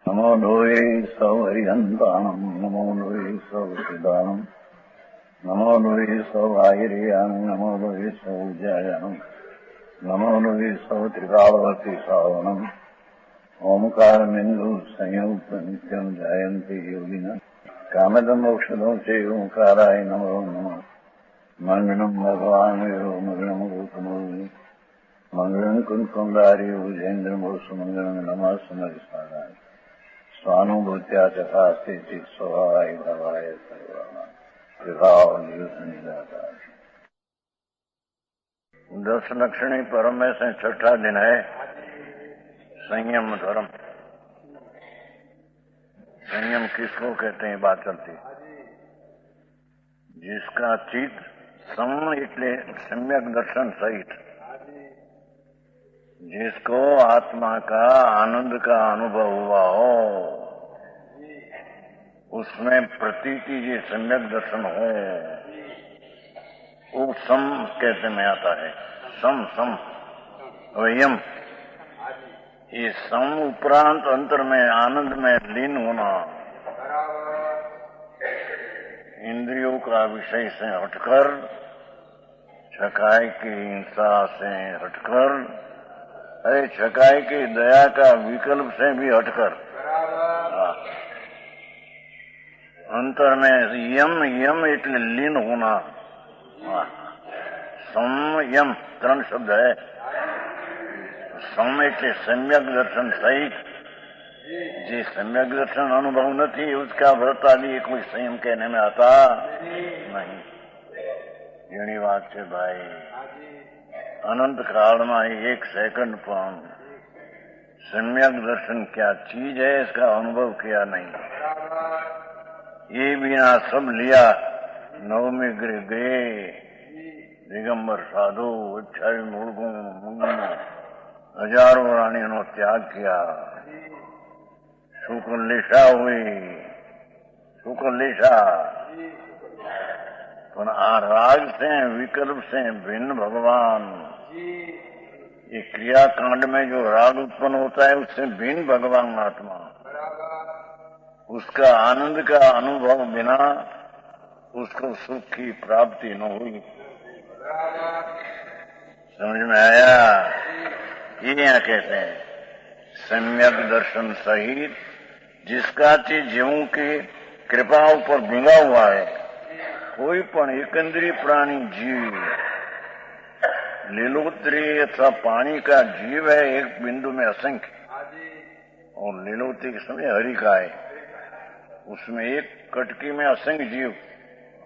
नमो लोये सौहरिहन्ताणम् नमो लोये सौहृदानम् नमो लोये सौभागिर्यानम् नमो लोये सौज्यायानम् नमो लोये सौत्रिकालवती सावनम् ओंकारमिन्दु संयुक्त नित्यम् जायन्ति योगिनः कामदम् मोक्षदम् च ओंकाराय नमो नमः मङ्गलम् भगवान् यो मङ्गलम् गौतमोऽग्नि मङ्गलम् कुन्कुण्डार्यो जयेन्द्रमोसुमङ्गलम् नमः समरिस्मराय स्वानुभूत्या चकास्ते चित् स्वभावाय भवाय सर्वानां। 10 लक्षणी परम में से छठा दिन है संयम धर्म। संयम किसको कहते हैं बात चलती, जिसका चित्त सम એટલે सम्यक दर्शन सहित जिसको आत्मा का आनंद का अनुभव हुआ हो, उसमें प्रतीति जी सम्यक दर्शन हो, वो सम कहते में आता है। सम सम वयम, ये सम उपरांत अंतर में आनंद में लीन होना, इंद्रियों का विषय से हटकर, छकाई की हिंसा से हटकर, अरे छकाई की दया का विकल्प से भी हटकर अंतर में यम यम એટલે लीन होना। संयम 3 शब्द है। सम એટલે सम्यक दर्शन सहित, જે सम्यक दर्शन अनुभव नहीं उसका व्रत आदि कोई संयम कहने में आता नहीं। घणी बात है भाई, अनंत काल में 1 सेकंड पर सम्यक दर्शन क्या चीज है इसका अनुभव किया नहीं। ये बिना सब लिया नवमी गृह गए दिगंबर साधु 28 मूर्खों हजारों रानियों ने त्याग किया, शुक्ललिशा हुई, शुक्ललिशा। पर आ राग से विकल्प से भिन्न भगवान, ये क्रियाकांड में जो राग उत्पन्न होता है उससे भिन्न भगवान आत्मा, उसका आनंद का अनुभव बिना उसको सुख की प्राप्ति न हुई। समझ में आया? ये यहाँ कहते हैं सम्यक दर्शन सहित, जिसका चीज जीवों की कृपा ऊपर भिंगा हुआ है। कोई पण एकंदरी प्राणी जीव लीलोत्री अथवा पानी का जीव है, एक बिंदु में असंख्य, और लीलोत्री के समय हरि का है, उसमें एक कटकी में असंख्य जीव,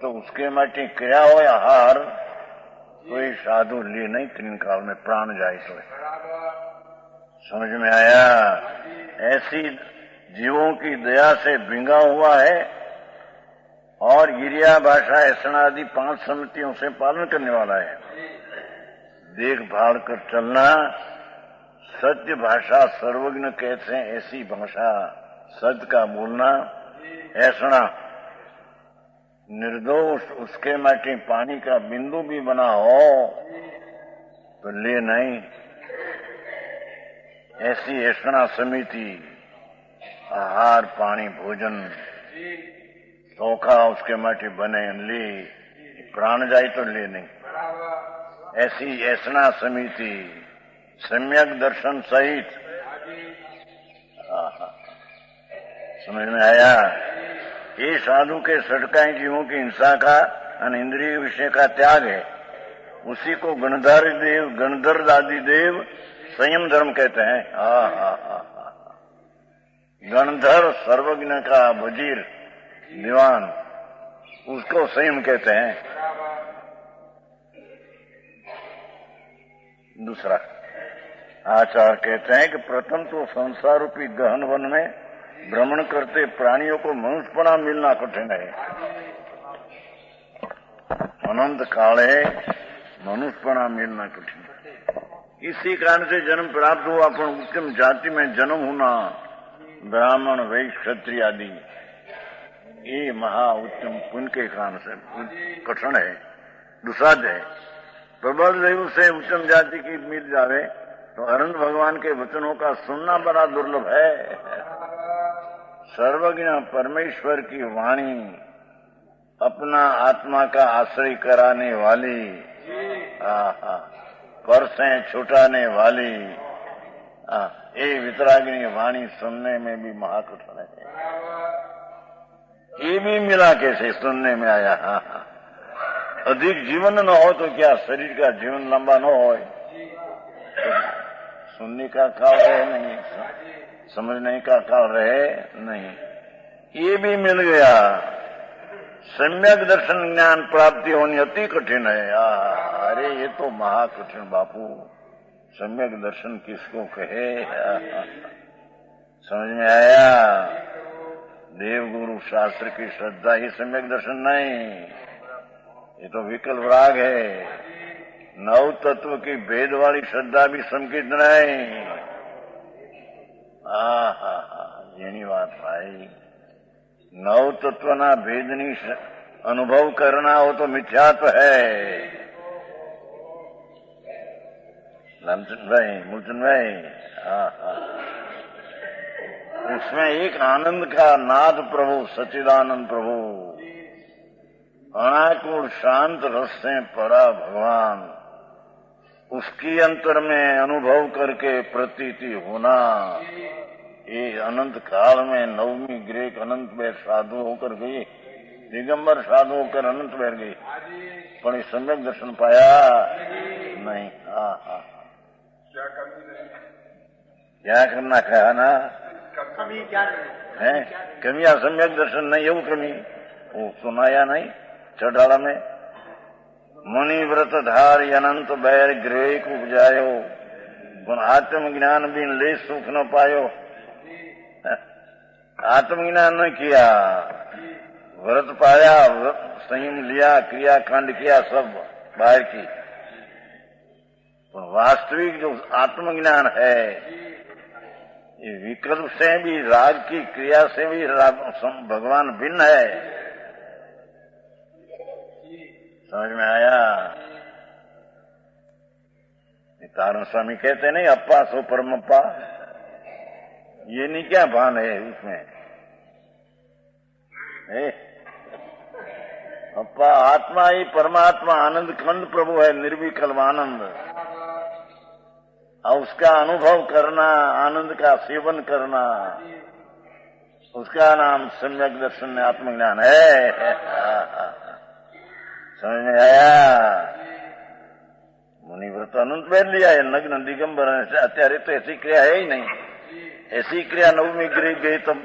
तो उसके माटे क्रिया हो आहार कोई साधु ले नहीं, 3 काल में प्राण जाए तो। समझ में आया? ऐसी जीवों की दया से भिंगा हुआ है और गिरिया भाषा ऐसा आदि 5 समितियों से पालन करने वाला है। देखभाल कर चलना, सत्य भाषा सर्वज्ञ कहते हैं, ऐसी भाषा सत्य का बोलना, ऐसा निर्दोष उसके माटे पानी का बिंदु भी बना हो तो ले नहीं। ऐसी ऐसा समिति आहार पानी भोजन चोखा उसके माटे बने ले, प्राण जाए तो ले नहीं। ऐसी ऐसा समिति सम्यक दर्शन सहित। समझ में आया? ये साधु के सटकाई जीवों की हिंसा का और इंद्रिय विषय का त्याग है। उसी को गणधर आदि देव संयम धर्म कहते हैं। गणधर सर्वज्ञ का वजीर दीवान, उसको संयम कहते हैं। दूसरा आचार्य कहते हैं कि प्रथम तो संसार रूपी गहन वन में भ्रमण करते प्राणियों को मनुष्यपना मिलना कठिन है। अनंत काले मनुष्यपना मिलना कठिन है। इसी कारण से जन्म प्राप्त हुआ, पर उत्तम जाति में जन्म होना, ब्राह्मण वैश्य क्षत्रिय आदि, ये महा उत्तम पुण्य के कारण से कठिन है, दुसाध है। प्रबल देव से उत्तम जाति की मिल जावे तो अनंत भगवान के वचनों का सुनना बड़ा दुर्लभ है। सर्वज्ञ परमेश्वर की वाणी अपना आत्मा का आश्रय कराने वाली, पर से छुटाने वाली, ये वितरागिनी वाणी सुनने में भी महाकठिन है। ये भी मिला कैसे सुनने में आया। अधिक जीवन न हो तो क्या शरीर का जीवन लंबा न हो, सुनने का काल रहे नहीं, समझने का काल रहे नहीं, ये भी मिल गया। सम्यक दर्शन ज्ञान प्राप्ति होनी अति कठिन है। अरे ये तो महाकठिन बापू, सम्यक दर्शन किसको कहे। समझ में आया। देव गुरु शास्त्र की श्रद्धा ही सम्यक दर्शन नहीं, ये तो विकल्प राग है। नव तत्व की भेद वाली श्रद्धा भी संकित नहीं। જેની વાત ભાઈ, નવ તત્વના ભેદની અનુભવ करना हो तो मिथ्यात्व है। रामचंद्र भाई, मूलचंद भाई, उसमें एक आनंद का नाद प्रभु, सच्चिदानंद प्रभु, अनाकुल शांत रस से परा भगवान, उसकी अंतर में अनुभव करके प्रतीति होना, ये अनंत काल में नवमी ग्रेक अनंत बैर साधु होकर गई, दिगंबर साधु होकर अनंत बैर गई, पर सम्यक दर्शन पाया नहीं। क्या करना कहा ना, है कमी सम्यक दर्शन नहीं, એવું कमी वो सुनाया नहीं चढ़ाड़ा में। मुनि व्रत धार अनंत बैर ग्रेक उपजायो, पण आत्मज्ञान बिन ले सुख न पायो। आत्मज्ञान न किया, व्रत पाया, संयम लिया, क्रियाकांड किया, सब बाहर की, वास्तविक जो आत्मज्ञान है ये विकल्प से भी, राग की क्रिया से भी भगवान भिन्न है। समझ में आया। तारण स्वामी कहते नहीं, अप्पा सो परमप्पा, ये नहीं क्या भान है उसमें। अप्पा आत्मा ही परमात्मा आनंद खंड प्रभु है, निर्विकल्प आनंद, और उसका अनुभव करना, आनंद का सेवन करना, उसका नाम सम्यक दर्शन आत्मज्ञान है। समझ में आया। मुनिव्रत अनंत बैर लिया है, नग्न दिगंबर, અત્યારે तो ऐसी क्रिया है ही नहीं। ऐसी क्रिया नवमी ग्रीक गई तब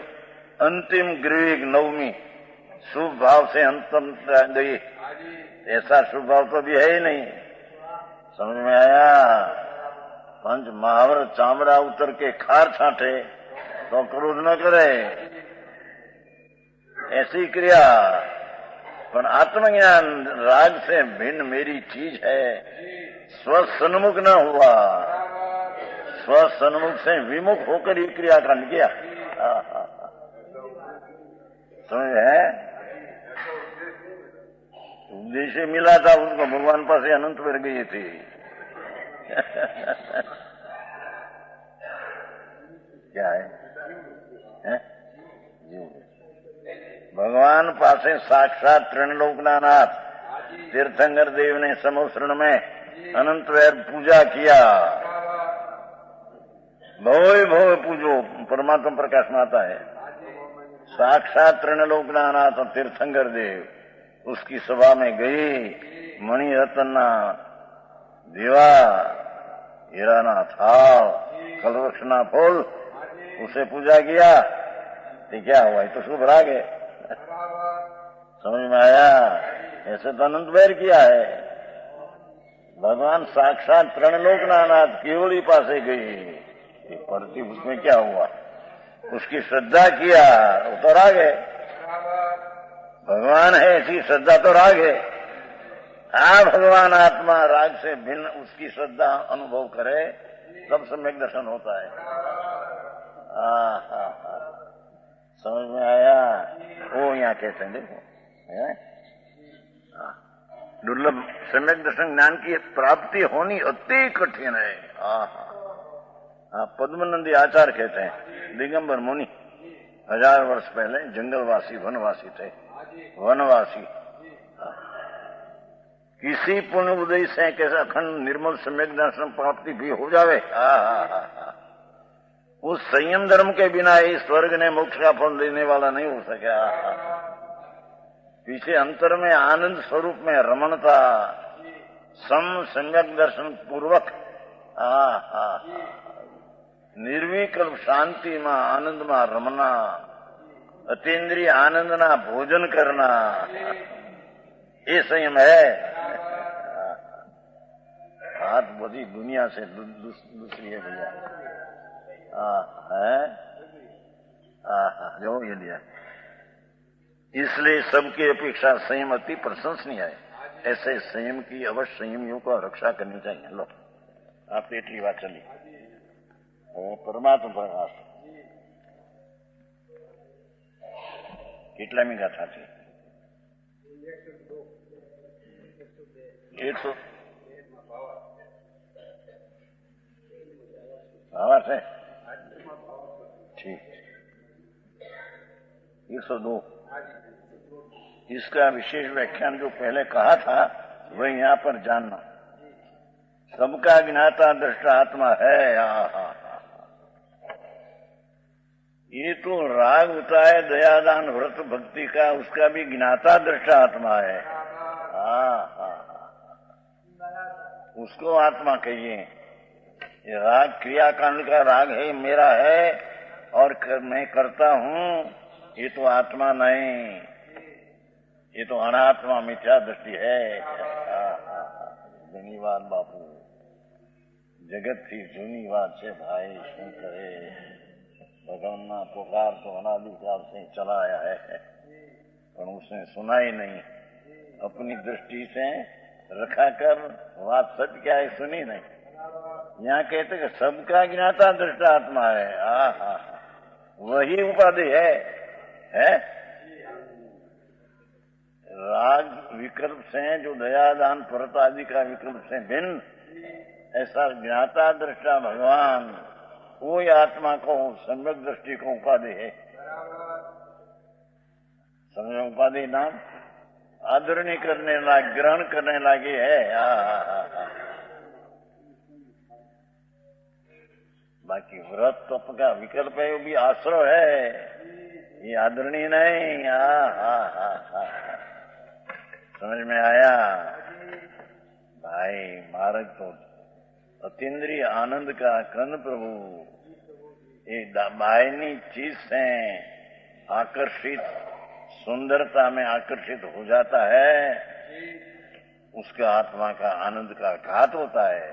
अंतिम ग्रीक नवमी शुभ भाव से अंतम गई, ऐसा शुभ भाव तो भी है ही नहीं। समझ में आया। पंच महावर चामड़ा उतर के खार छाटे तो क्रोध न करे, ऐसी क्रिया। पर आत्मज्ञान राग से भिन्न मेरी चीज है, स्वसन्मुख न हुआ, स्वसन्मुख से विमुख होकर ये क्रिया कांड किया। समझ है। उद्देश्य मिला था उसको, भगवान पास अनंत बैर गई थी। क्या है? भगवान पासे साक्षात त्रिलोकना नाथ तीर्थंकर देव ने समोसरण में अनंत वैर पूजा किया। भोय भोय पूजो, परमात्मा प्रकाश में आता है। साक्षात त्रिलोकना नाथ तीर्थंकर देव उसकी सभा में गई, मणि रत्न दीवा, हीराना थाल, कलवृक्षना फूल, उसे पूजा किया तो क्या हुआ? तो शुभ राग है। समझ में आया। ऐसे तो अनंत बैर किया है। भगवान साक्षात त्रिलोकनाथ केवली पासे गई, पड़ती उसमें क्या हुआ? उसकी श्रद्धा किया, वो तो राग है। भगवान है ऐसी श्रद्धा तो राग है। भगवान आत्मा राग से भिन्न उसकी श्रद्धा अनुभव करे तब सम्यक दर्शन होता है। समझ में आया। वो यहाँ कहते हैं, देखो दुर्लभ सम्यक दर्शन ज्ञान की प्राप्ति होनी अति कठिन है। पद्मनंदी आचार्य कहते हैं, दिगंबर मुनि 1000 वर्ष पहले जंगलवासी वनवासी थे, वनवासी। किसी पुण्य उदय से कैसा अखंड निर्मल सम्यक दर्शन प्राप्ति भी हो जावे। उस संयम धर्म के बिना इस स्वर्ग ने मोक्ष का फल देने वाला नहीं हो सका। पीछे अंतर में आनंद स्वरूप में रमणता, सम सम्यक दर्शन पूर्वक निर्विकल्प शांति में आनंद में रमना, अतीन्द्रिय आनंद ना भोजन करना, ये संयम है। बात बड़ी दुनिया से दूसरी है भैया। जो ये लिया, इसलिए सबकी अपेक्षा संयम अति प्रशंसनीय है। ऐसे संयम की अवश्य संयमियों को रक्षा करनी चाहिए। लो आप एटली बात चली परमात्मा प्रकाश કેટલામી ગાથા છે? 100 आवाज है ठीक। 102 इसका विशेष व्याख्यान जो पहले कहा था वह यहाँ पर जानना। सबका ज्ञाता दृष्टा आत्मा है। ये तो राग होता है दयादान व्रत भक्ति का, उसका भी ज्ञाता दृष्टा आत्मा है। उसको आत्मा कहिए। ये राग क्रियाकांड का राग है, मेरा है और मैं करता हूं, ये तो आत्मा नहीं, ये तो अनात्मा मिथ्या दृष्टि है। धन्यवाद बापू, जगत की जूनी बात से भाई શું करे। भगवान ना पुकार तो अनादिकाल से चला आया है, पर उसने सुना ही नहीं। अपनी दृष्टि से रखा कर बात सच क्या है सुनी नहीं। यहाँ कहते कि सबका ज्ञाता दृष्टा आत्मा है। वही उपाधि है? राग विकल्प से जो दयादान परत आदि का विकल्प से भिन्न ऐसा ज्ञाता दृष्टा भगवान, वो आत्मा को सम्यक दृष्टि को उपाधि है। समय उपाधि नाम आदरणीय करने लायक, ग्रहण करने लागी है। बाकी व्रत तप का विकल्प है, वो भी आश्रय है, ये आदरणीय नहीं। समझ में आया भाई? मार्ग तो अतीन्द्रिय आनंद का कर्ण प्रभु एक बायनी चीज से आकर्षित, सुंदरता में आकर्षित हो जाता है, उसका आत्मा का आनंद का घात होता है।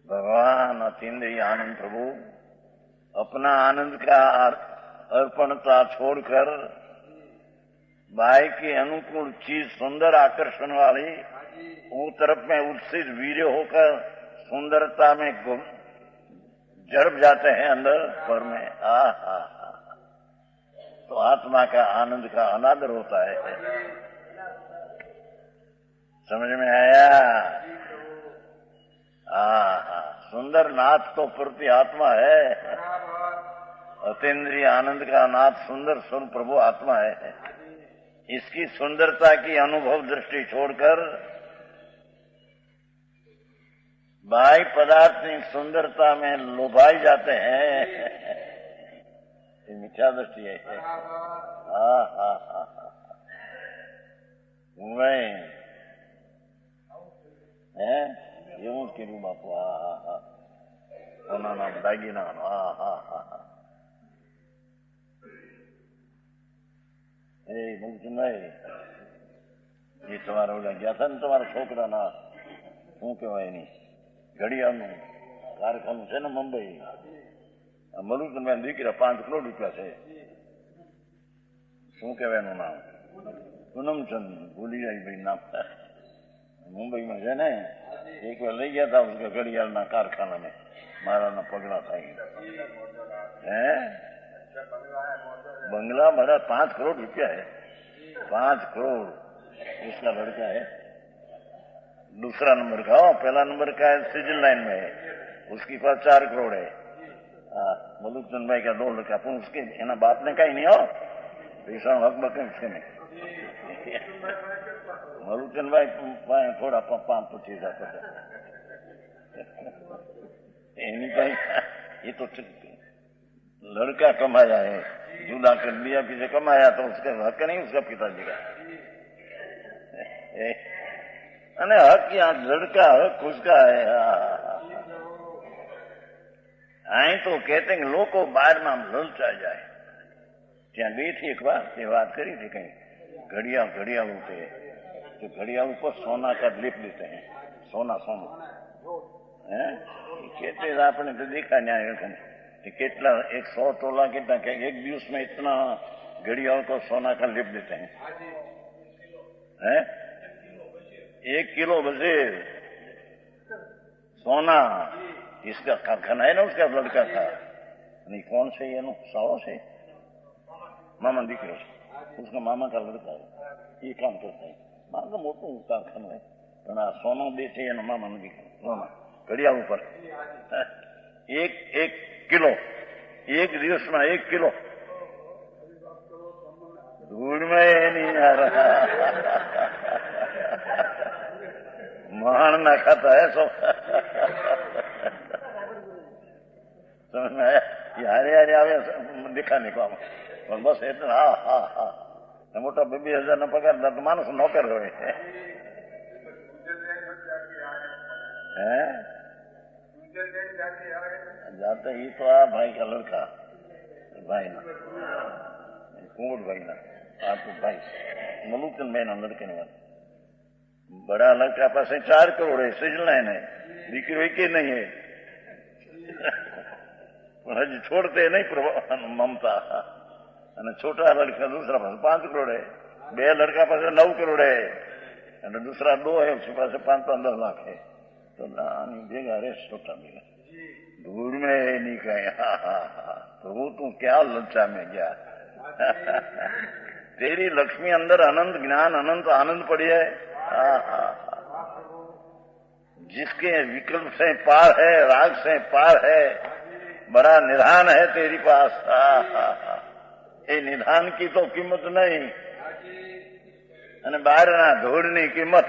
भगवान अतीन्द्रिय आनंद प्रभु अपना आनंद का अर्पणता छोड़कर बाह्य की अनुकूल चीज, सुंदर आकर्षण वाली वो तरफ में उत्सित वीर्य होकर सुंदरता में जड़ जाते हैं अंदर पर में। तो आत्मा का आनंद का अनादर होता है। समझ में आया? सुंदर नाथ तो प्रति आत्मा है, अतीन्द्रिय आनंद का नाथ सुंदर स्वरूप प्रभु आत्मा है। इसकी सुंदरता की अनुभव दृष्टि छोड़कर बाह्य पदार्थ की सुंदरता में लोभाई जाते हैं, ये मिथ्या दृष्टि है। એવું જ કીધું બાપુ। કોના નામ? દાગીના। એ મુલચું નહીં, એ તમારા ઓલા ગયા હતા ને તમારા છોકરાના શું કહેવાય એની ઘડિયાળનું કારખાનું છે ને મુંબઈ, મલુચંદ દીકરા 5 કરોડ રૂપિયા છે। શું કહેવાય એનું નામ? પૂનમચંદ, ભૂલી જાય ભાઈ નામ। મુંબઈમાં છે ને, એક વાર લઈ ગયા હતા उसके ઘડિયાળના કારખાના में, મારાના પગલા થાય। बंगला भरा 5 करोड़ रुपया है, 5 करोड़ उसका लड़का है। दूसरा नंबर का हो, पहला नंबर का है स्विट्जरलैंड में है। उसकी पास 4 करोड़ है। मलूकचंद भाई का 2 लड़का, पण उसके एना बाप ने कहीं नहीं हो पैसा हक बके उसके नहीं। मलूकचंद भाई थोड़ा 5-25,000 एनी कहीं, ये तो लड़का कमाया है, जुदा कर दिया, किसी कमाया तो उसका हक नहीं उसका पिताजी का। अने हक यहाँ लड़का हक उसका है। आई तो कहते हैं लोग बाहर में ललचा जाए। त्या गई थी एक बार, ये बात करी थी कहीं घड़ियाल थे, तो घड़ियाल पर सोना का लिप देते हैं, सोना है कहते आपने तो देखा न्याय कितना 100 तोला कितना एक दिवस में इतना घड़ियाल को सोना का लिप देते हैं। 1 किलो वजीर सोना, इसका कारखाना है ना, उसका लड़का था नहीं कौन से ये नो साओ से मामा दीकरो, उसका मामा का लड़का है, ये काम करता है। मामा का मोटू कारखाना है, सोना बेचे है ना मामा दीकरो घड़ियाल ऊपर 1 किलो, एक दिवस में 1 किलो धूल में नहीं आ रहा। महान ना खाता है सब। समझ में आया? यारे आवे दिखा नहीं पाम, પણ બસ એટલે હા મોટા 2,000 નો પગાર તો માણસ નોકર હોય। जाते ही तो आ भाई का लड़का भाई ना कुंवट भाई ना आपको भाई मलूकचंद भाई ना लड़के ने बड़ा लड़का पास 4 करोड़ है, स्विट्जरलैंड है, दीकरी के नहीं है, हजी छोड़ते नहीं ममता। छोटा लड़का दूसरा पास 5 करोड़ है, 2 लड़का पास 9 करोड़ है, दूसरा 2 है, उसके पास 5-10 लाख है, तो नानी भेगा रे छोटा भेगा धूल में नहीं कहे। तो वो तू क्या ललचा में गया। तेरी लक्ष्मी अंदर अनंत ज्ञान अनंत आनंद पड़ी है। जिसके विकल्प से पार है, राग से पार है, बड़ा निधान है तेरी पास। ये निधान की तो कीमत नहीं, बाहर ना धूड़नी कीमत।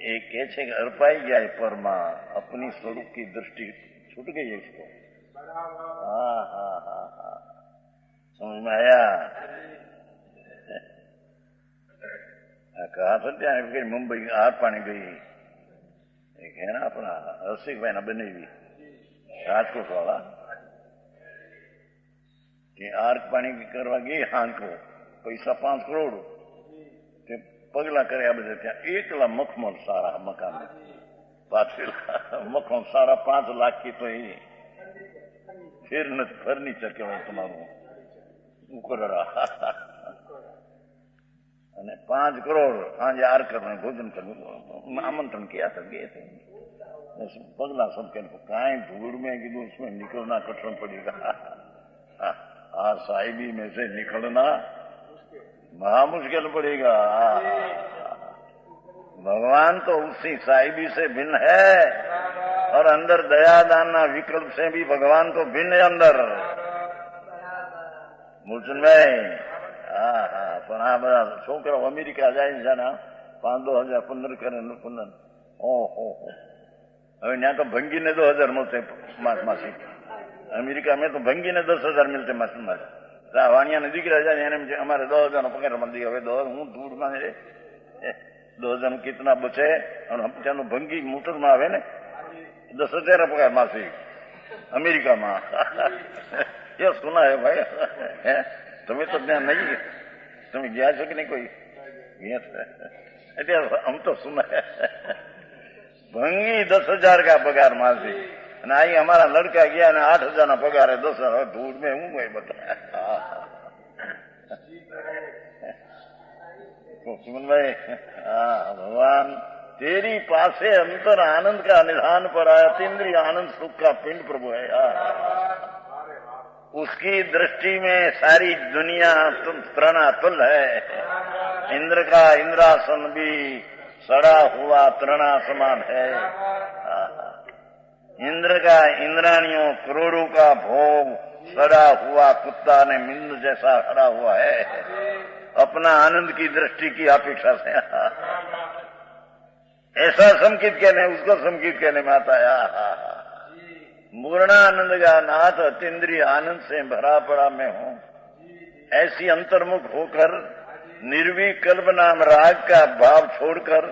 एक कैसे अर्पाई गया है परमा, अपनी स्वरूप की दृष्टि छूट गई है इसको। समझ में आया? कहा था ત્યાં ગઈ મુંબઈ આર પાણી ગઈ એક है ना अपना रसिक भाई ना बनी हुई राजकोट वाला कि आर पानी करवा गई हान को पैसा 5 करोड़ पगला करे बजे त्या 1 मखमल सारा मकान मखमल सारा 5 लाख की तो ही फिर फर्नीचर के तुम्हारू उकड़ा 5 करोड़ आज यार करने भोजन करने आमंत्रण किया था, गए थे पगला सबके काई धूल में कि उसमें निकलना कठिन पड़ेगा। साहिबी में से निकलना महा मुश्किल पड़ेगा। भगवान तो उसी साहिबी से भिन्न है और अंदर दया दाना विकल्प से भी भगवान तो भिन्न है अंदर। मूलचंद भाई પણ આ બધા છોકરાઓ અમેરિકા જાય છે ને 5-2 હજાર 15 કરે 15 ઓહો હવે ત્યાં તો ભંગીને 2,000 મળશે માસિક। અમેરિકા में तो ભંગીને 10,000 मिलते मासिक। વાણિયાને દીકરા જાય એને અમારે 10,000 નો પગાર મળી હવે 10 હું ધૂળમાં રે 2,000 कितना बचे और ત્યાંનું ભંગી મોટરમાં આવે ને 10,000 પગાર માસિક અમેરિકા में। ये सुना है भाई, तुम्हें तो ज्ञान नहीं है, तुम्हें गया છો कि नहीं कोई हम तो सुना है भंगी 10,000 का पगार मासिक। आई हमारा लड़का गया ने 8,000 ना पगार है 10,000 धूल में हूँ गई बताया। सुमन भाई भगवान तेरी पासे अंतर आनंद का निधान पर आया, तीन्द्रिय आनंद सुख का पिंड प्रभु है। उसकी दृष्टि में सारी दुनिया तृणातुल है। इंद्र का इंद्रासन भी सड़ा हुआ तृणा समान है। इंद्र का इंद्राणियों करोड़ों का भोग सड़ा हुआ कुत्ता ने मिंद जैसा हरा हुआ है अपना आनंद की दृष्टि की अपेक्षा से। ऐसा संकित कहने, उसको संकित कहने में आता है। पूर्णानंद का नाथ अतीन्द्रिय आनंद से भरा पड़ा मैं हूं, ऐसी अंतर्मुख होकर निर्विकल्प नाम राग का भाव छोड़कर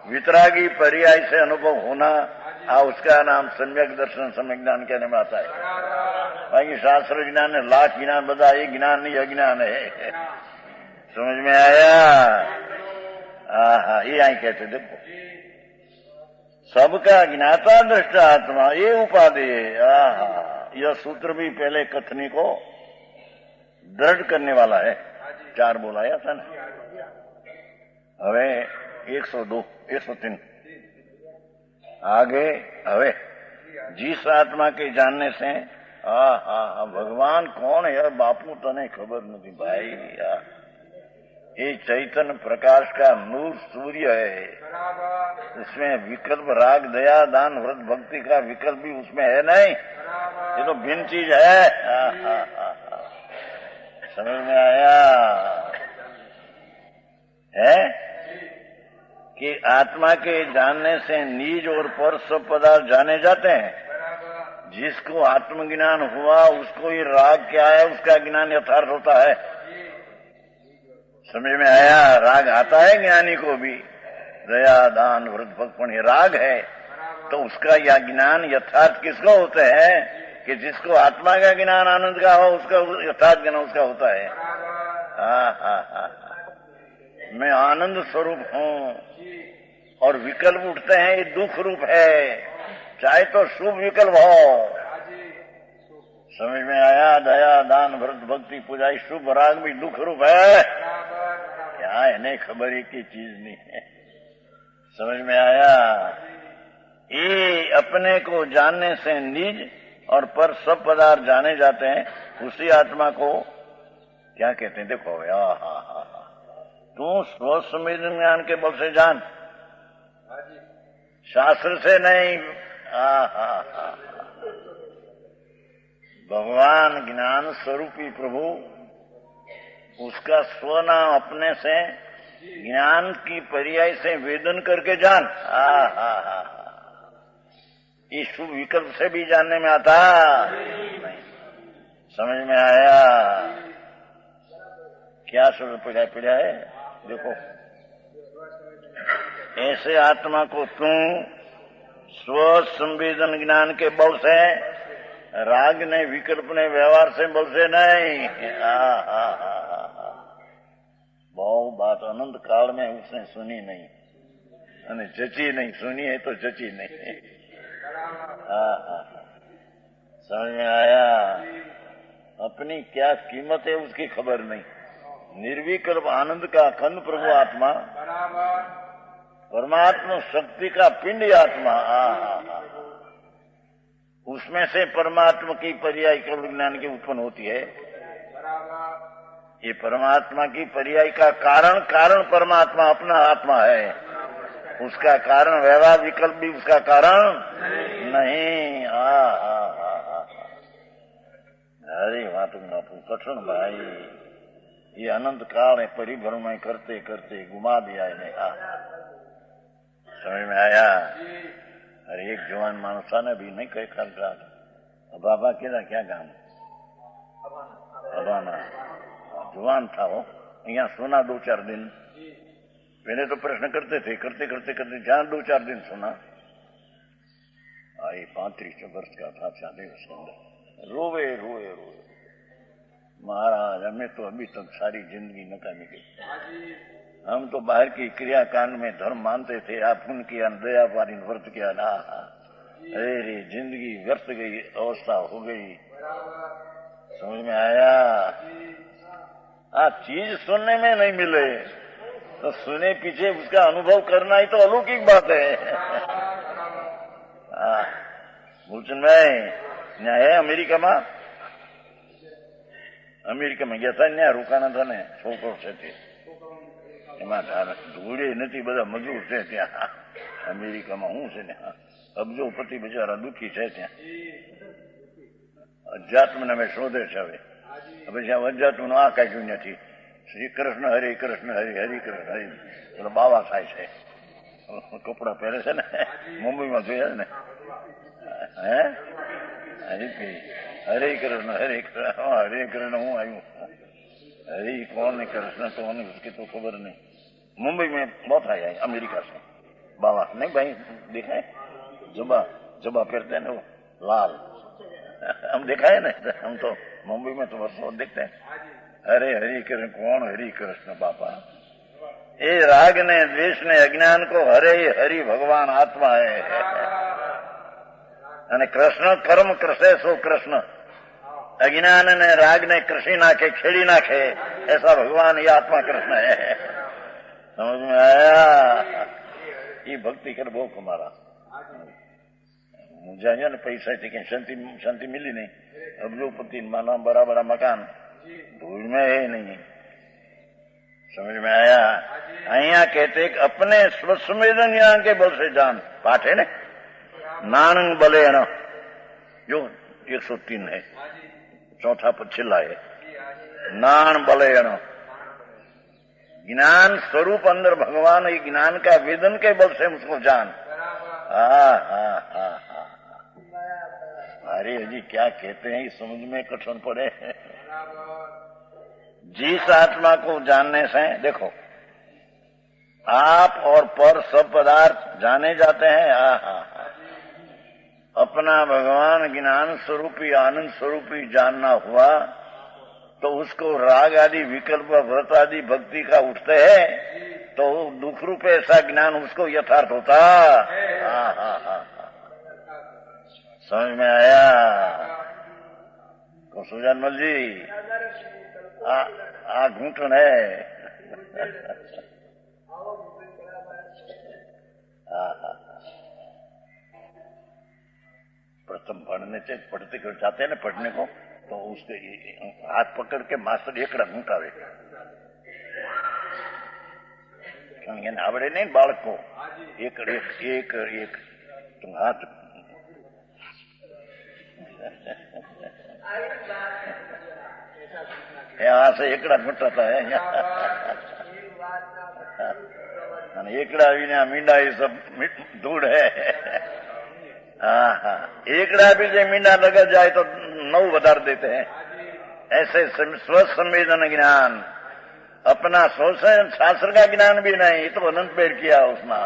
वितरागी पर्याय से अनुभव होना, उसका नाम सम्यक दर्शन सम्यक ज्ञान कहने में आता है। बाकी शास्त्र ज्ञान है, लाख ज्ञान बता, ये ज्ञान नहीं अज्ञान है। समझ में आया? ये आई कहते देखो, सबका ज्ञाता दृष्टा आत्मा ये उपाधि है। यह सूत्र भी पहले कथनी को दृढ़ करने वाला है। 4 बोलाया था ना, હવે 102 103 आगे। હવે जिस आत्मा के जानने से भगवान कौन है बापू तने खबर नहीं भाई। ये चैतन्य प्रकाश का नूर सूर्य है, उसमें विकल्प राग दया दान व्रत भक्ति का विकल्प भी उसमें है नहीं, ये तो भिन्न चीज है। समझ में आया है कि आत्मा के जानने से निज और पर सब पदार्थ जाने जाते हैं। जिसको आत्मज्ञान हुआ उसको ही राग क्या है उसका ज्ञान यथार्थ होता है। समझ में आया? राग आता है ज्ञानी को भी, दया दान व्रत भक्ति राग है, तो उसका यह ज्ञान यथार्थ किसको होता है कि जिसको आत्मा का ज्ञान आनंद का हो उसका यथार्थ ज्ञान उसका होता है। मैं आनंद स्वरूप हूं और विकल्प उठते हैं, ये दुख रूप है, चाहे तो शुभ विकल्प हो। समझ में आया? दया दान व्रत भक्ति पूजा शुभ राग भी दुख रूप है क्या? इन्हें खबर ही की चीज नहीं है। समझ में आया? ये अपने को जानने से निज और पर सब पदार्थ जाने जाते हैं, उसी आत्मा को क्या कहते हैं? देखो तू स्वसंवेदन ज्ञान के बल से जान, शास्त्र से नहीं। भगवान ज्ञान स्वरूपी प्रभु, उसका स्वनाम अपने से ज्ञान की पर्याय से वेदन करके जान। ये शुभ विकल्प से भी जानने में आता नहीं। समझ में आया? क्या शुभ पीड़ा है? देखो, ऐसे आत्मा को तू स्व संवेदन ज्ञान के बल से, राग ने विकल्प ने व्यवहार से बल से नहीं। बहु बात अनंत काल में उसने सुनी नहीं, અને जची नहीं, सुनी है तो जची नहीं। समझ में आया? अपनी क्या कीमत है उसकी खबर नहीं। निर्विकल्प आनंद का अखंड प्रभु आत्मा, परमात्मा शक्ति का पिंड आत्मा, उसमें से परमात्मा की पर्याय केवल ज्ञान की उत्पन्न होती है। ये परमात्मा की पर्याय का कारण परमात्मा अपना आत्मा है, उसका कारण व्यवहार विकल्प भी उसका कारण नहीं। अरे वातु कठिन भाई, ये अनंत काल है, परिभ्रमण करते करते घुमा दिया इन्हें। समझ में आया? अरे एक जवान मानसा ने भी नहीं कहे ख्याल रहा। बाबा केदा क्या गाम? अबाना। जवान था वो, यहाँ सोना 2-4 दिन। पहले तो प्रश्न करते थे, करते जहां 2-4 दिन सुना। आई 35 वर्ष का था, चाहे उसके अंदर रोवे महाराज, हमें तो अभी तक सारी जिंदगी नकामी गई। हम तो बाहर की क्रियाकांड में धर्म मानते थे, आप पुण्य किया, दया पारी व्रत किया ना। अरे जिंदगी व्यर्थ गई, अवस्था हो गई। समझ में आया? चीज सुनने में नहीं मिले तो सुने पीछे उसका अनुभव करना ही तो अलौकिक बात है। भूषण भाई न्याय है अमेरिका में गया था, न्याय रुकाना था ने 100 करोड़ से थे। એમાં ધૂળે નથી, બધા મજૂર છે ત્યાં અમેરિકામાં. હું છે ને અબજોપતિ બિચારા દુઃખી છે ત્યાં. અધ્યાત્મને અમે શોધે છે હવે. પછી આ અધ્યાત્મનું આ કાઢ્યું નથી. શ્રી કૃષ્ણ હરે કૃષ્ણ હરે હરે કૃષ્ણ હરે. પેલો બાવા થાય છે, કપડા પહેરે છે ને, મુંબઈમાં જોયા ને. હે હરે કૃષ્ણ હરે કૃષ્ણ. હરે કૃષ્ણ હું આવ્યું, हरी कौन है कृष्ण तो उसकी तो खबर नहीं. मुंबई में बहुत आया है अमेरिका से बाबा. नहीं भाई देखा है, जबा जबा पहनते हैं ना वो लाल. हम देखा है ना, हम तो मुंबई में तो वर्षों देखते हैं. हरे हरि कृष्ण. कौन हरि कृष्ण बाबा? ये राग ने द्वेष ने अज्ञान को हरे हरि भगवान आत्मा है. અને કૃષ્ણ કર્મ કરશે સો કૃષ્ણ. अज्ञान ने राग ने कृषि नाखे, खेड़ी नाखे, ऐसा भगवान ये आत्मा कृष्ण है. समझ में आया? ये भक्ति कर बहुत हमारा. मुझे आया ना पैसा थी कि शांति मिली नहीं. अब जो पति माना बड़ा बड़ा मकान धूल में है नहीं. समझ में आया? अहिया कहते अपने स्वसंवेदन ज्ञान के बल से जान. पाठ है ना, नानंग बले न, जो 103 है, चौथा पद छिला है. नान बलयण, ज्ञान स्वरूप अंदर भगवान, ये ज्ञान का वेदन के बल से उसको जान. अरे जी क्या कहते हैं, समझ में कठिन पड़े. जिस आत्मा को जानने से देखो आप और पर सब पदार्थ जाने जाते हैं. अपना भगवान ज्ञान स्वरूपी आनंद स्वरूपी जानना हुआ तो उसको राग आदि विकल्प व्रत आदि भक्ति का उठते हैं तो दुख रूप ऐसा ज्ञान उसको यथार्थ होता. समझ में आया? तो सुजानमल जी आ घूंटन है. प्रथम पढ़ने से पढ़ते जाते हैं ना पढ़ने को, तो उसके हाथ पकड़ के मास्टर एकड़ा घूंटावे. आवड़े नहीं बालक को एक एक एक तुम हाथ यहाँ से एकड़ा घूंटाता है. एकड़ा भी ना मींडा ये सब धूड़ है. एकड़ा भी जो मींडा लगा जाए तो 9 વધાર देते हैं. ऐसे स्वसंवेदन ज्ञान, अपना शास्त्र का ज्ञान भी नहीं, तो अनंत पेड़ किया उसमें.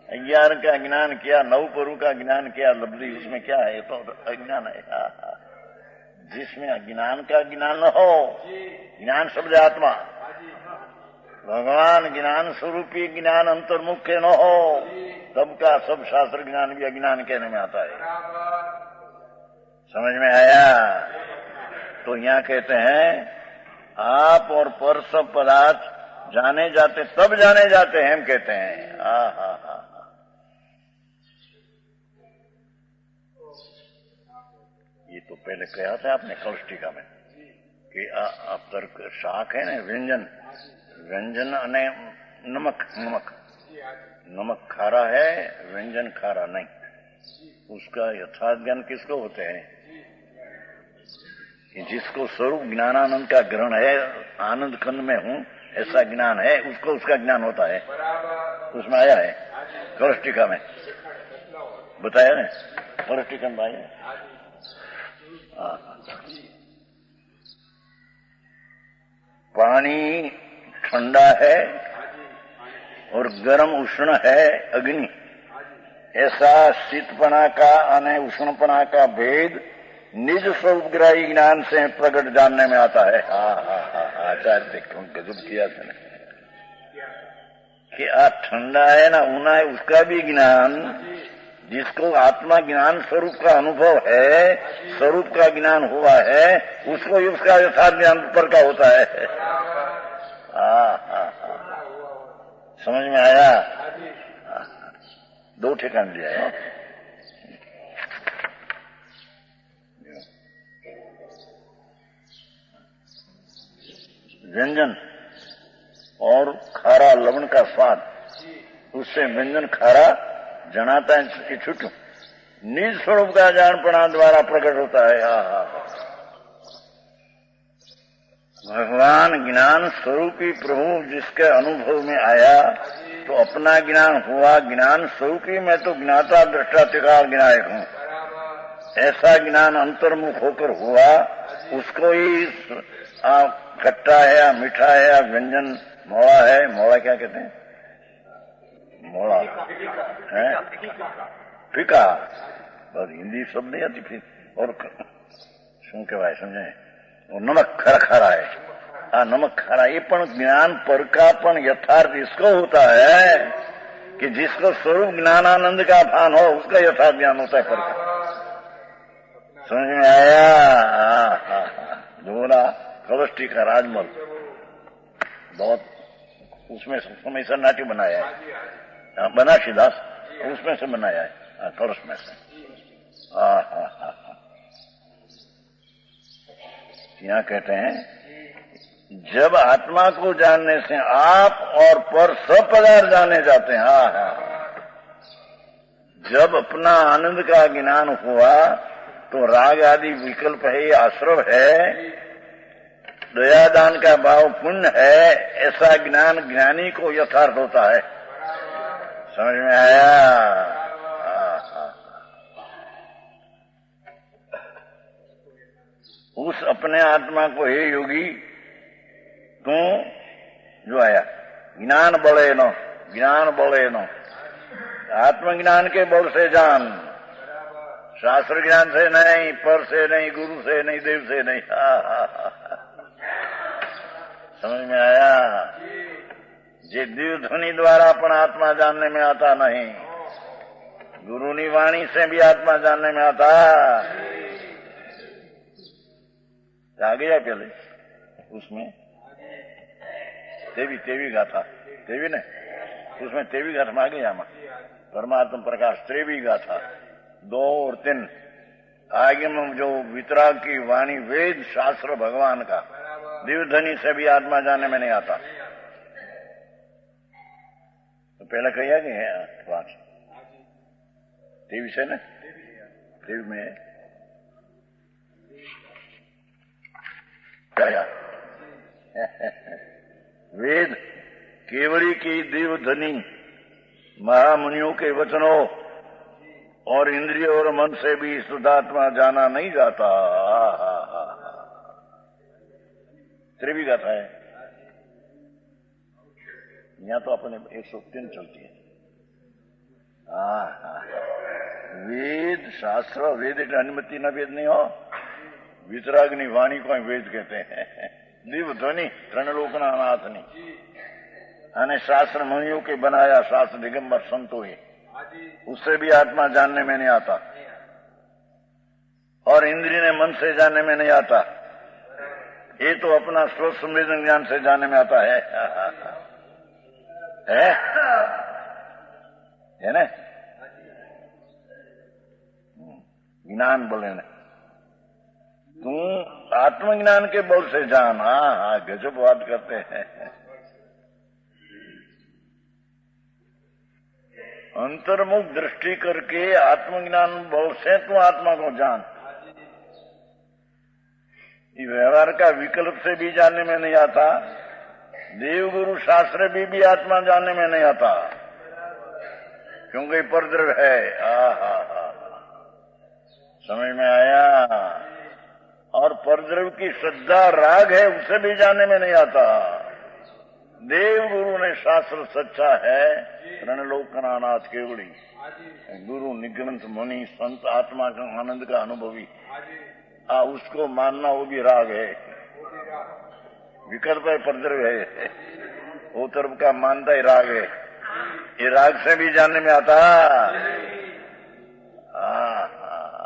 11 का ज्ञान किया, 9 परु का ज्ञान किया, लब्धि उसमें क्या है? तो अज्ञान है. जिसमें अज्ञान का ज्ञान न हो, ज्ञान शब्द आत्मा, भगवान ज्ञान स्वरूपी ज्ञान अंतर्मुख्य न हो, तब का सब शास्त्र ज्ञान भी अज्ञान कहने में आता है. समझ में आया? तो यहाँ कहते हैं आप और पर सब पदार्थ जाने जाते, तब जाने जाते हैं, हम कहते हैं. ये तो पहले कहा था आपने कौष्टिका में कि आप तर्क शाक है ना, व्यंजन व्यंजन અને नमक नमक नमक खारा है, व्यंजन खारा नहीं. उसका यथार्थ ज्ञान किसको होते हैं? जिसको स्वरूप ज्ञानानंद का ग्रहण है, आनंद खंड में हूं ऐसा ज्ञान है, उसको उसका ज्ञान होता है. उसमें आया है कौष्टिका में बताया ना, कौष्टिका में आया. पानी ठंडा है और गर्म उष्ण है अग्नि. ऐसा शीतपना का અને उष्णपना का भेद निज स्वरूप ग्राही ज्ञान से प्रकट जानने में आता है. आचार्य देखो गजब किया था कि आ ठंडा है ना ऊना है, उसका भी ज्ञान, जिसको आत्मा ज्ञान स्वरूप का अनुभव है, स्वरूप का ज्ञान हुआ है, उसको ही उसका यथार्थ ज्ञान पर का होता है. समझ में आया? 2 ठिकान दिया है. व्यंजन और खारा लवण का स्वाद, उससे व्यंजन खारा जनाता है कि छुट्टू निज स्वरूप का जानपणा द्वारा प्रकट होता है। भगवान ज्ञान स्वरूपी प्रभु जिसके अनुभव में आया तो अपना ज्ञान हुआ ज्ञान स्वरूपी, मैं तो ज्ञाता दृष्टा त्रिकाल ज्ञायक हूं, ऐसा ज्ञान अंतर्मुख होकर हुआ, उसको ही खट्टा है या मीठा है या व्यंजन मोड़ा है, मोड़ा क्या कहते हैं, मोड़ा है फीका, बस हिंदी शब्द नहीं आती फिर, और શું કહેવાય સમજે, नमक खरा खरा है, नमक खरा, ये पण ज्ञान पर का पण यथार्थ इसको होता है कि जिसको स्वरूप ज्ञानानंद का भान हो उसका यथार्थ ज्ञान होता है पर का। समझ में आया? दोहरा कवष्टी का राजमल बहुत, उसमें समय सन्नाटी बनाया है, बनारसी दास उसमें से बनाया है, कलश में से। यहाँ कहते हैं जब आत्मा को जानने से आप और पर सब पदार्थ जाने जाते हैं। जब अपना आनंद का ज्ञान हुआ तो राग आदि विकल्प है, आश्रव है, दयादान का भाव पुण्य है, ऐसा ज्ञान ज्ञानी को यथार्थ होता है। समझ में आया? उस अपने आत्मा को हे योगी तू जो आया ज्ञान बड़े नो, ज्ञान बड़े नो, आत्मज्ञान के बल से जान, शास्त्र ज्ञान से नहीं, पर से नहीं, गुरु से नहीं, देव से नहीं। समझ में आया? जे दिव्य ध्वनि द्वारा अपना आत्मा जानने में आता नहीं, गुरु नी वाणी से भी आत्मा जानने में आता। आ गया पहले उसमें तेवी गाथा, तेवी ने उसमें तेवी गाथा में आ गया, परमात्म प्रकाश त्रेवी गाथा 2 और 3 आगे में जो वितराग की वाणी, वेद शास्त्र भगवान का, दिव्य ध्वनि से भी आत्मा जानने में नहीं आता। तो पहले कहिया गया है 5 तेवी से न, तेवी में वेद केवड़ी की दिव्य ध्वनि महामुनियों के वचनों और इंद्रिय और मन से भी शुद्धात्मा जाना नहीं जाता। त्रिवी गाथा है यहाँ तो अपने 103 चलती है। वेद शास्त्र, वेद એટલે अनुमति न वेद नहीं हो, वितरागनी वाणी को वेद कहते हैं। दिव्य ध्वनि त्रणलोकना नाथनी અને शास्त्र मुनियों के बनाया, शास्त्र दिगंबर संतों ही, उससे भी आत्मा जानने में नहीं आता, और इंद्रिय ने मन से जानने में नहीं आता। ये तो अपना स्व संवेदन ज्ञान से जानने में आता है ना? ज्ञान बोले न, तू आत्मज्ञान के बल से जान। हाँ, गजब बात करते हैं। अंतर्मुख दृष्टि करके आत्मज्ञान बल से तू आत्मा को जान। ये व्यवहार का विकल्प से भी जानने में नहीं आता, देव गुरु शास्त्र भी आत्मा जानने में नहीं आता, क्योंकि परद्रव्य है। समझ में आया? और परद्रव्य की श्रद्धा राग है, उसे भी जानने में नहीं आता। देव गुरु ने शास्त्र सच्चा है, रणलोकनाथ केवड़ी, गुरु निग्रंथ मुनि संत आत्मा का आनंद का अनुभवी, उसको मानना वो भी राग है, विकल्प है, परद्रव्य है, वो तरफ का मानता ही राग है। ये राग से भी जानने में आता।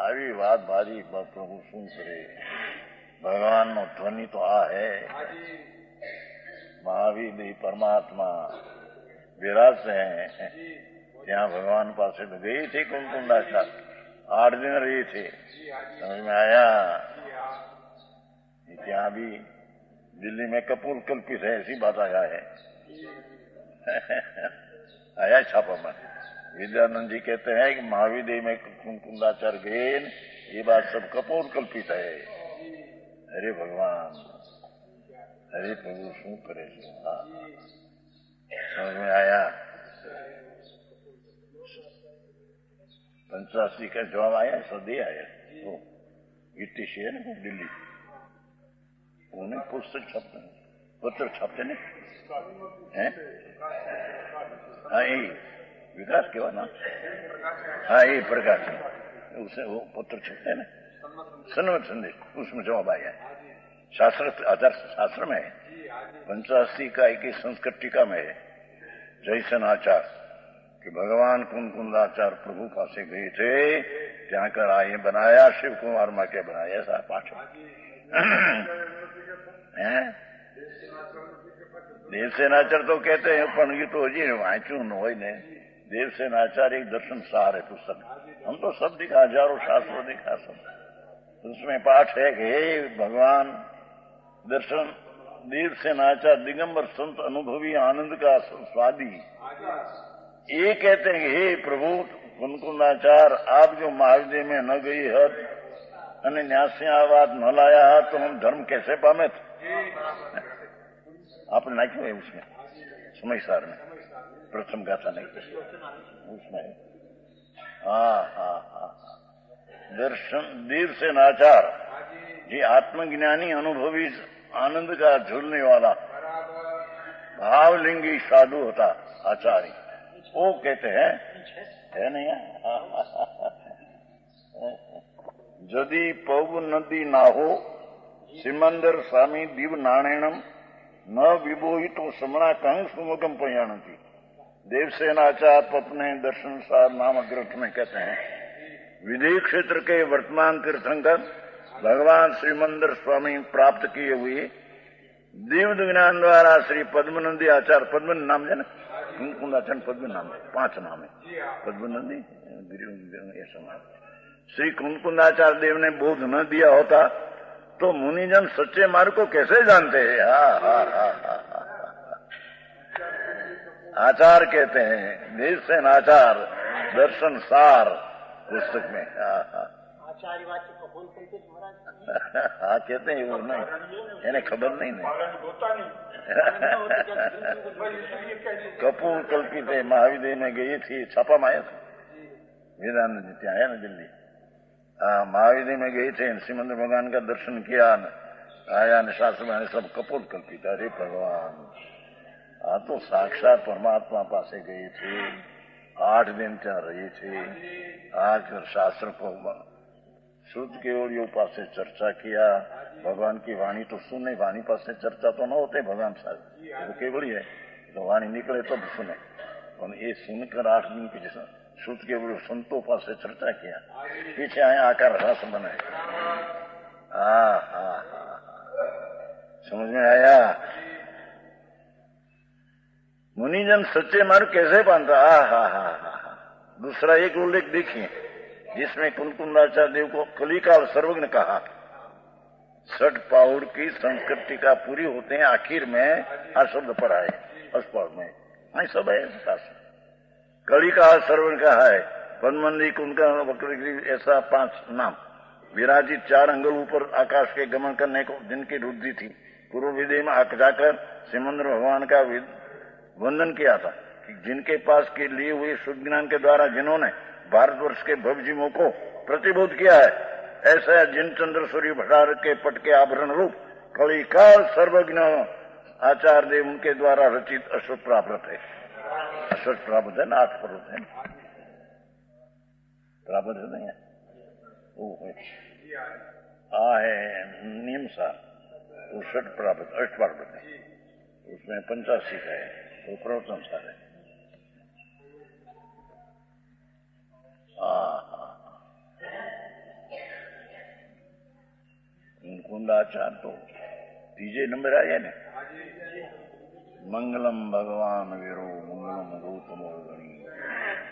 આવી વાત ભારી પ્રભુ શું કરે, ભગવાનનો ધ્વનિ તો આ હે। મહાવીર પરમાત્મા વિરાજते हैं, ત્યાં ભગવાન પાસે ગઈ थी कुमकुंडाचा, 8 दिन रही थी। समझ में आया? ત્યાં भी दिल्ली में कपूर कल्पित है, ऐसी बात आया है। आया छापा में। विद्यानंद जी कहते हैं कि महाविद्य में कुंकुंदाचार्य गए, ये बात सब कपोल कल्पित है। अरे भगवान, अरे प्रभु शू करे छो? समझ में आया? 85 का जवाब आया, सदी आया। तो गीटी है ना दिल्ली, उन्हें पुस्तक छपते हैं, पत्र छपते नहीं हैं? हाँ, यही विकास के बाद ना, हाँ यही प्रकाश, उसे वो पत्र छपते हैं ना, सन्मत संदेश, उसमें जवाब आया। शास्त्र आचार शास्त्र में 85 का 21 संस्कृत टीका में है, जयसन आचार कि भगवान कुंकुंदाचार्य प्रभु पासे गए थे, ત્યાં कर आए बनाया, शिव कुमार माँ के बनाया, ऐसा पाठ है। देवसेनाचार्य तो कहते हैं, पण ये तो हजी वाँचू न हो ने। देवसेनाचार्य एक दर्शन सार है पुस्तक, हम तो सब दिखा, हजारों शास्त्रों दिखा सब। उसमें पाठ है कि हे भगवान दर्शन, देवसेनाचार्य दिगंबर संत अनुभवी आनंद का स्वादी, ये कहते हैं हे प्रभु कुंकुंदाचार्य, आप जो महाविद्य में न गई हत અને ન્યાસે આ વાત ન લાયા હત તો हम धर्म कैसे पामे थे? आपने नाख्યું है उसमें, समयसार में प्रथम गाथा नहीं उसमें। हाँ हाँ हाँ, दर्शन देव से नाचार, ये आत्मज्ञानी अनुभवी आनंद का झूलने वाला भावलिंगी साधु होता आचार्य, वो कहते हैं है नहीं यदि पौग नदी ना हो सिमंदर स्वामी दिव नारायणम न विबोही तो समणा कहीं सुमुखम पयाणती। देवसेनाचार्य अपने दर्शन सार नामक ग्रंथ में कहते हैं, विदेह क्षेत्र के वर्तमान तीर्थंकर भगवान श्रीमंदर स्वामी प्राप्त किए हुए दिव्य ज्ञान द्वारा श्री पद्मनंदी आचार्य, पद्मन नाम है ना, कुंकुंदाचार्य पद्म नाम है, 5 नाम है, पद्मनंदी ऐसा नाम। श्री कुंकुंदाचार्य देव ने बोध न दिया होता तो मुनिजन सच्चे मार्ग को कैसे जानते हैं? आचार कहते हैं, देव से नाचार दर्शन सार पुस्तक में। आचार्यवाची कपूल कल्पित हाँ कहते हैं, वो नहीं, इन्हें खबर नहीं कपूल कल्पित है। महाविद्य में गई थी, छापा में आया था, वेदांत जी ત્યાં आया ना दिल्ली, महाविद्य में गई थे, श्रीमंद भगवान का दर्शन किया, आया ने शास्त्र में सब कपूल कल्पित। अरे भगवान, आ तो साक्षात परमात्मा पासे गई थी, 8 दिन ત્યાં रही थी, आकर शास्त्र को शुद्ध केवलियों पासे चर्चा किया। भगवान की वाणी तो सुने, वाणी पासे चर्चा तो न होते, भगवान साहब तो केवली है, तो वाणी निकले तो सुने, और ये सुनकर 8 दिन की जैसा शुद्ध केवल संतों पासे चर्चा किया, पीछे आए आकार रस बनाए। समझ में आया? मुनिजन सच्चे मार्ग कैसे पाता? दूसरा एक उल्लेख देखिए, जिसमें कुंकुंदाचार्य देव को कलिका और सर्वज्ञ कहा। 6 पाउर की संस्कृति का पूरी होते हैं, आखिर में आ शब्द पर आए, अस्पताल में नहीं सब है शास्त्र। कलिका सर्वज्ञ का है, पद्मनंदी कुंका वक्रगिरी, ऐसा 5 नाम। विराजित 4 अंगल ऊपर आकाश के गमन करने को जिनकी रुद्धि थी, पूर्व विदेह में जाकर सिमंदर भगवान का वंदन किया था, कि जिनके पास के लिए हुए शुद्ध ज्ञान के द्वारा जिन्होंने भारतवर्ष के भवजीवों को प्रतिबोध किया है, ऐसा जिन चंद्र सूर्य भटार के पट के आभरण रूप कलिकाल सर्वज्ञ आचार्य देव उनके द्वारा रचित अश्वत्थ प्राप्त है। अश्वत्थ प्राप्त है ना, 8 पर्वत है प्राप्त है नहीं, वो है नियम सार, वो 6 प्राप्त 8 प्राप्त है, उसमें 85 का है, वो प्रवचन सार है। कुंकुंदाचार्य तो 3 नंबर आया ना, मंगलम भगवान वीरो मंगलम गौतम गणी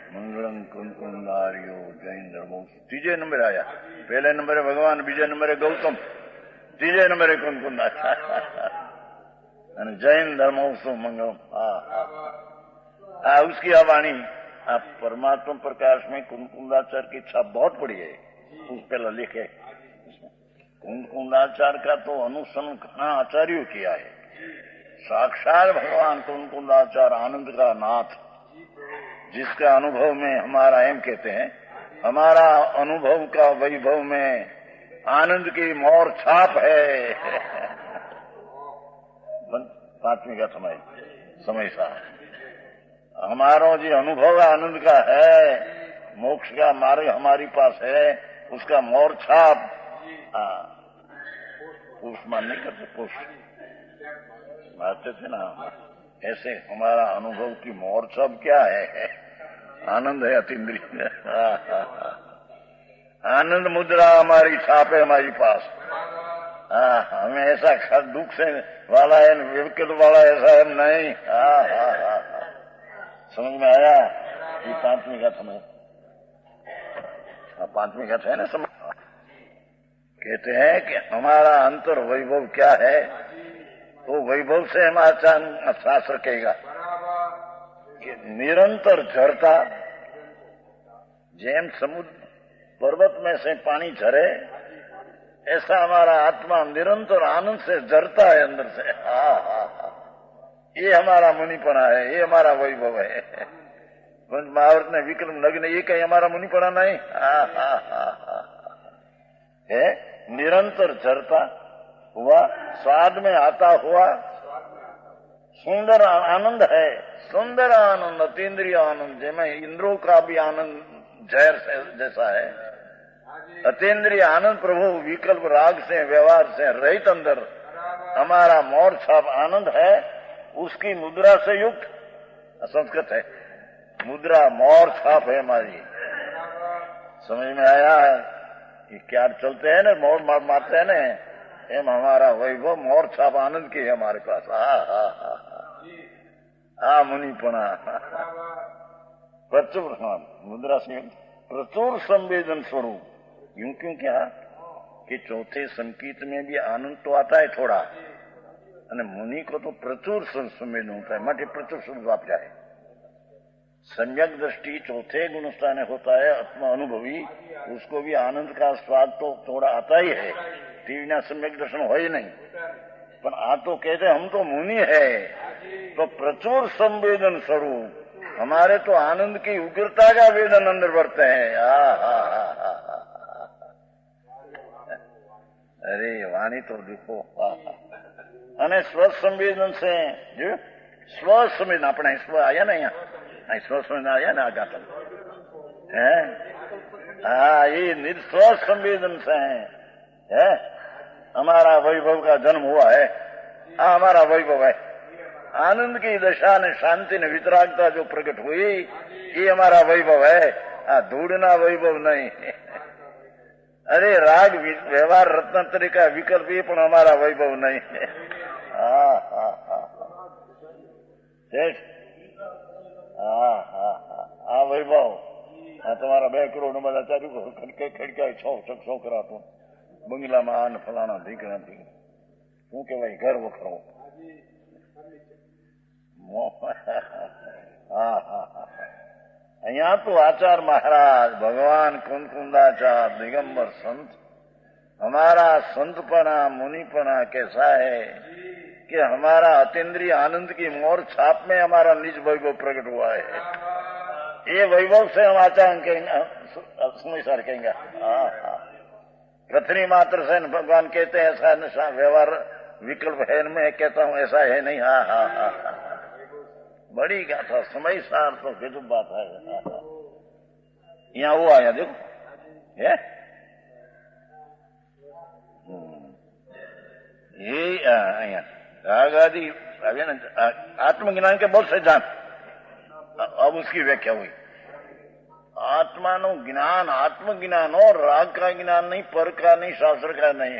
मंगलम कुंकुंदारियो जैन धर्मो, 3 नंबर आया। पहले नंबर है भगवान, 2 नंबर है गौतम, 3 नंबर है कुंकुंदाचार्य। અને જૈન ધર્મોત્સવ મંગલમ। उसकी वाणी आप परमात्मा प्रकाश में कुंकुंदाचार्य की छाप बहुत बड़ी है, उस पहले लिखे। कुंकुंदाचार्य का तो अनुसंधान आचार्यों किया है। साक्षात भगवान कुंकुंदाचार्य आनंद का नाथ, जिसका अनुभव में हमारा एम कहते हैं, हमारा अनुभव का वैभव में आनंद की मोर छाप है। पांचवी का समय सा हमारा जो अनुभव आनंद का है, मोक्ष का मार्ग हमारी पास है, उसका मोर छाप पुष्प मान नहीं करते, पुष्प मारते थे ना, ऐसे हमारा अनुभव की मोर छाप क्या है? आनंद है अतीन्द्रिय। आनंद मुद्रा हमारी छाप है हमारी पास। हमें ऐसा दुख से वाला है, विकट वाला ऐसा है नहीं। समझ में आया? ये पांचवी का समय, पांचवी का है ना समझ। कहते हैं कि हमारा अंतर वैभव क्या है, तो वैभव से हम आचार्य शास्त्र कहेगा कि निरंतर झरता, जैम समुद्र पर्वत में से पानी झरे, ऐसा हमारा आत्मा निरंतर आनंद से झरता है अंदर से। ये हमारा मुनिपना है, ये हमारा वैभव है। महाभारत ने विक्रम नग्न, ये कहीं हमारा मुनिपना नहीं है। निरंतर झरता हुआ, स्वाद में आता हुआ सुंदर आनंद है। सुंदर आनंद, अतीन्द्रिय आनंद, जिसमें इंद्रों का भी आनंद जहर जैसा है। अतीन्द्रिय आनंद प्रभु विकल्प राग से, व्यवहार से रहित अंदर हमारा मोर छाप आनंद है। उसकी मुद्रा से युक्त, संस्कृत है मुद्रा, मोर छाप है हमारी। समझ में आया? ये क्या चलते हैं ना, मोर मारते हैं ना, एम हमारा वैभव मोर छाप आनंद की है हमारे पास। मुनिपना प्रचुर, मुद्रा से प्रचुर संवेदन स्वरूप। यूं क्यों क्या कि चौथे संकीर्त में भी आनंद तो आता है थोड़ा, અને मुनि को तो प्रचुर संवेदन होता है, માટે प्रचुर स्वरूप आप जाए। सम्यक दृष्टि चौथे गुण स्थान होता है, आत्मा अनुभवी, उसको भी आनंद का स्वाद तो थोड़ा आता ही है। टीवी ना सम्यक दर्शन हो ही नहीं, पर आ तो कहते हम तो मुनि है, तो प्रचुर संवेदन स्वरूप हमारे तो आनंद की उग्रता का वेदन अंदर बढ़ते हैं। अरे वाणी तो देखो। અને સ્વસંવેદન છે, જો સ્વસંવેદન આપણે સ્વ આયા ને અહીંયા, સ્વસંવેદન આયા ને આગા હે, ये स्व-संवेदन से है हमारा वैभव का जन्म हुआ है। हमारा वैभव है, आनंद की दशा ने शांति ने वितरागता जो प्रकट हुई, ये हमारा वैभव है। धूढ़ना वैभव नहीं। अरे राग व्यवहार रत्नात्री का विकल्प ये पण हमारा वैभव नहीं है। वैभव તમારા 2 કરોડ બધા ચાલુ ખડકાય છો કરાતું બંગલામાં આ ને ફલાણા ઢીકણા ઢીકણા શું કહેવાય ઘર વખરો। અહીંયા તો आचार्य महाराज भगवान कुंकुंदाचार्य दिगंबर संत, हमारा संतपना मुनिपना कैसा है कि हमारा अतीन्द्रिय आनंद की मोर छाप में हमारा निज वैभव प्रकट हुआ है। ये वैभव से हम आचार्य कहेंगे, सुनी सर कहेंगे। पृथ्वी मात्र से भगवान कहते हैं ऐसा व्यवहार विकल्प है, मैं कहता हूं ऐसा है नहीं। बड़ी गाथा समय सार तो गजब बात है। यहाँ वो आया देखो ये राग आदि आत्मज्ञान के बहुत सिद्धांत। अब उसकी व्याख्या हुई, आत्मा नो ज्ञान आत्मज्ञान हो, राग का ज्ञान नहीं, पर का नहीं, शास्त्र का नहीं।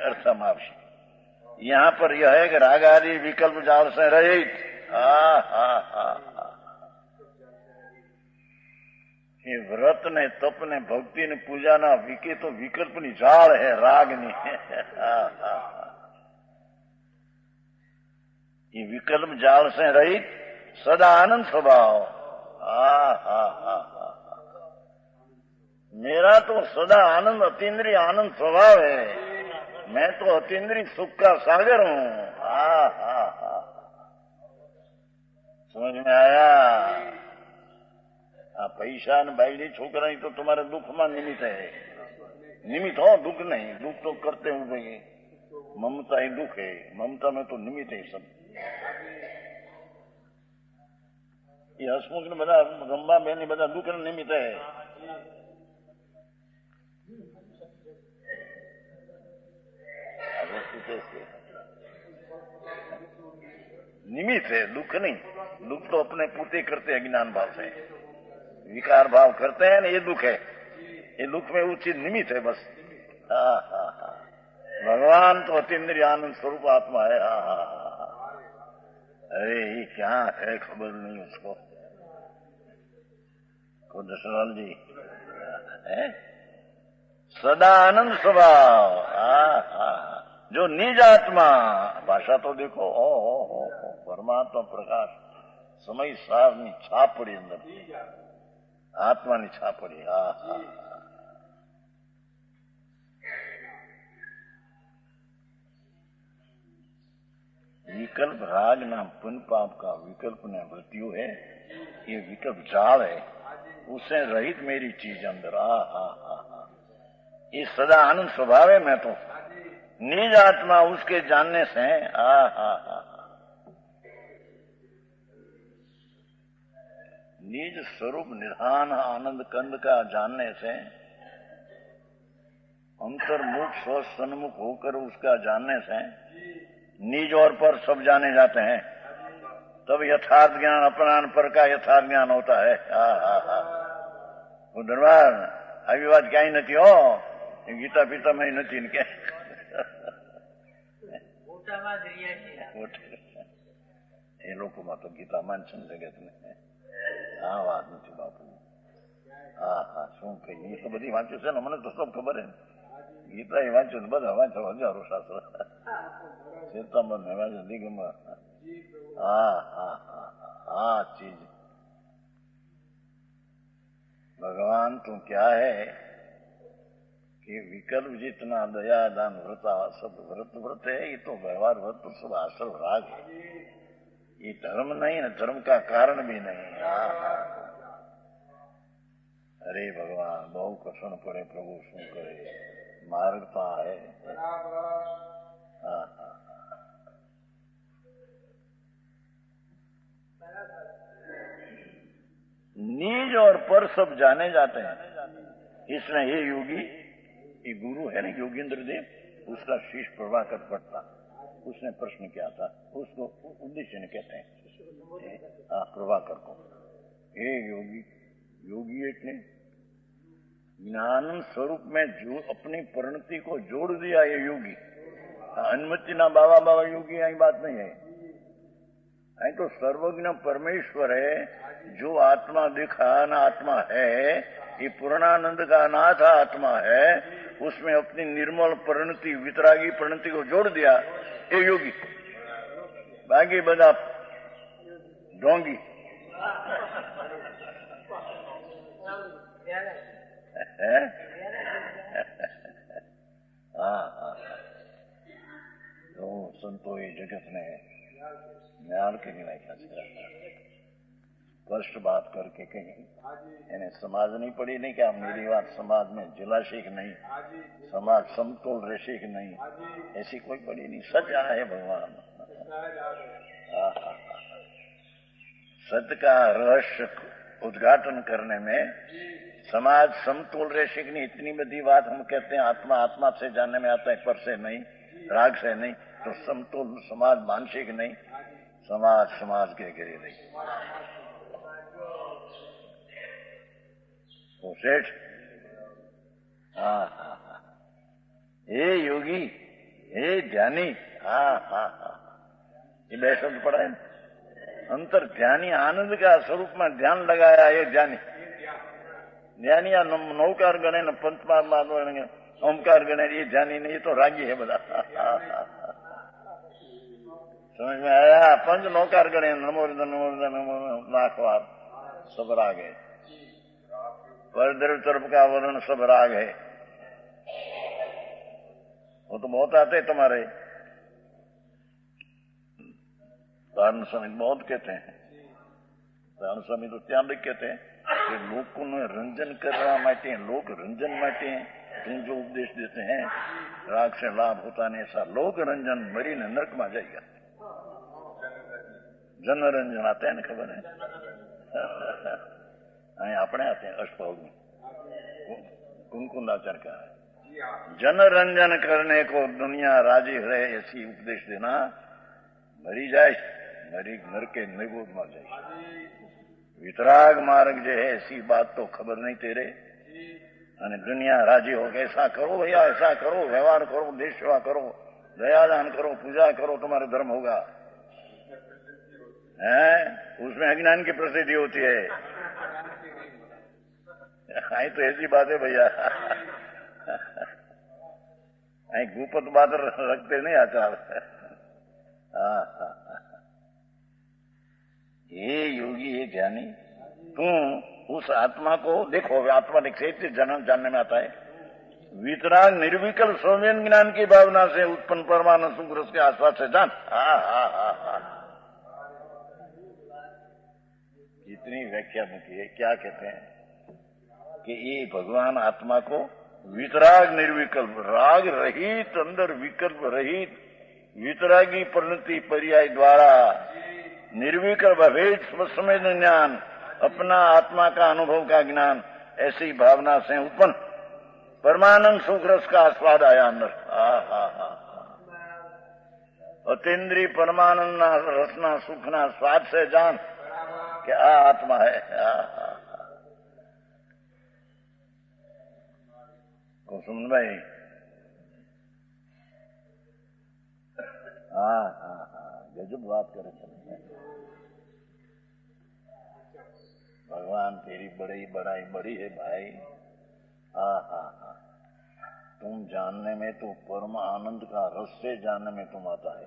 अर्थ समाप्ति यहाँ पर यह है कि राग आदि विकल्प जाल से रहित। એ વ્રત ને તપ ને ભક્તિ ને પૂજાના વિકે તો વિકલ્પની ઝાડ હે રાગની. ये विकल्प जाल से रहित सदा आनंद स्वभाव. मेरा तो सदा आनंद अतीन्द्रिय आनंद स्वभाव है. मैं तो अतीन्द्रिय सुख का सागर हूं. समझ में आया? पैसा ने बाईडी छोकरा तो तुम्हारे दुख में निमित्त है. निमित्त हो, दुख नहीं. दुख तो करते हूं भाई. ममता ही दुख है. ममता में तो निमित्त है सब. ये हसमुख ने बता गंबा बेन बता दुख निमित्त है. निमित्त है, दुख नहीं. दुख तो अपने पूर्ति करते हैं अज्ञान भाव से. विकार भाव करते हैं ना, ये दुख है. ये दुख में वो चीज निमित्त है बस. भगवान तो अतीन्द्रिय आनंद स्वरूप आत्मा है. अरे ये क्या है खबर नहीं उसको. को दशरथ जी है सदा आनंद स्वभाव. जो निज आत्मा भाषा तो देखो. ओ परमात्मा प्रकाश समय साરની છાપ પડી અંદર. આત્માની છાપ પડી. विकल्प राग नाम पुण्य पाप का विकल्प ने मृत्यु है. ये विकल्प जाल है. उससे रहित मेरी चीज अंदर. ये सदा आनंद स्वभाव है. मैं तो निज आत्मा उसके जानने से निज स्वरूप निधान आनंद कंद का जानने से अंतर्मुख स्व सन्मुख होकर उसका जानने से निज और पर सब जाने जाते हैं. तब यथार्थ ज्ञान अपना पर का यथार्थ ज्ञान होता है. दरबार આવી વાત ક્યાંય નથી હો. ગીતા પીતા માં નથી ને કે એ લોકોમાં તો ગીતા માનસન જગત ને આ વાત નથી બાપુ. શું કહીએ. એ તો બધી વાંચ્યું છે ને. મને તો સબ ખબર હે. ગીતા એ વાંચ્યું ને બધા વાંચો હજારો શાસ્ત્ર. ચેતામન ને વાંચો દિગંબર. चीज भगवान तो क्या है कि विकल्प जितना दया दान व्रता सब व्रत है. ये तो व्यवहार व्रत तो सब आश्रम राग है. ये धर्म नहीं है. धर्म का कारण भी नहीं. अरे भगवान बहु कठिन पड़े प्रभु शू करे. मार्ग तो है. निज और पर सब जाने जाते हैं. इसमें ये योगी, ये गुरु है ना योगेंद्र देव, उसका शिष्य प्रभाकर पटता. उसने प्रश्न किया था. उसको उद्देश्य ने कहते हैं प्रभाकर को. हे योगी, योगी એટલે ज्ञान स्वरूप में जो अपनी परिणति को जोड़ दिया ये योगी. अनुमति ना बाबा बाबा योगी यही बात नहीं है. नहीं तो सर्वज्ञ परमेश्वर है. जो आत्मा दिखा ना आत्मा है. ये पूर्णानंद का नाथ आत्मा है. उसमें अपनी निर्मल परिणति वितरागी परिणति को जोड़ दिया ये योगी. बाकी बदा ढोंगी. तो संतो ये जगत ने ज्ञान के लिए स्पष्ट बात करके कही. इन्हें समाज नहीं पड़ी नहीं क्या मेरी बात समाज में जिलाशे की नहीं. समाज समतोल रहशे की नहीं. ऐसी कोई पड़ी नहीं. सच है भगवान. सत्य का रहस्य उद्घाटन करने में समाज समतोल रहशे की नहीं. इतनी बड़ी बात हम कहते हैं आत्मा आत्मा से जानने में आता है, पर से नहीं, राग से नहीं. तो समतोल समाज मानसिक नहीं. समाज समाज के गिरे नहीं. तो सेठ हे योगी, हे ध्यानी. ये બે શબ્દ पड़ा है. अंतर ध्यानी आनंद का स्वरूप में ध्यान लगाया ये ध्यानी. ज्ञानी या नौकार गणे ने पंचमा गणे ओमकार गणे, ये ज्ञानी नहीं, ये तो रागी है बड़ा। समझ में आया? पंच नौकार गणे नमो नमो लाख बार सब राग है। पर तरफ का वर्ण सब राग है। वो तो बहुत आते तुम्हारे कारण स्वामी बहुत कहते हैं। कारण स्वामी तो ત્યાં भी कहते हैं कि लोगों ने रंजन करवा माटे, लोग रंजन माटे तुम जो उपदेश देते हैं राग से लाभ होता नहीं, ऐसा लोग रंजन मरी ने नरक में जाएगा। जन रंजन आते हैं ना, खबर है? अपने आते हैं अष्टभोग में कुंकुंदाचर का है। जन रंजन करने को दुनिया राजी रहे ऐसी उपदेश देना, मरी जाए मरी नर के निगोद मर जाए। वितराग मार्ग जो है ऐसी बात तो खबर नहीं तेरे, અને दुनिया राजी हो गए ऐसा करो भैया, ऐसा करो, व्यवहार करो, देश सेवा करो, दयादान करो, पूजा करो, तुम्हारा धर्म होगा। है उसमें अज्ञान की प्रसिद्धि होती है। आई तो ऐसी बात है भैया। आई गुपत बात रखते नहीं आचार। ये योगी ये ज्ञानी, तुम उस आत्मा को देखो, आत्मा निश्चय जन्म जानने में आता है। वितराग निर्विकल्प सौम्यन ज्ञान की भावना से उत्पन्न परमानंद सुख रस के आस्वाद से जान। कितनी व्याख्या मुकी है। क्या कहते हैं कि ये भगवान आत्मा को वितराग निर्विकल्प, राग रहित, अंदर विकल्प रहित, वितरागी परिणति पर्याय द्वारा निर्विकल्प अभेद स्वसंवेदन ज्ञान, अपना आत्मा का अनुभव का ज्ञान, ऐसी भावना से उत्पन्न परमानंद सुख रस का आस्वाद आया अंदर। अतीन्द्रिय परमानंद रसना सुखना स्वाद से जान कि आ आत्मा है। कुसुम भाई, गजब बात करे। भगवान तेरी बड़ाई बड़ी है भाई। तुम जानने में तो परम आनंद का रस से जानने में तुम आता है।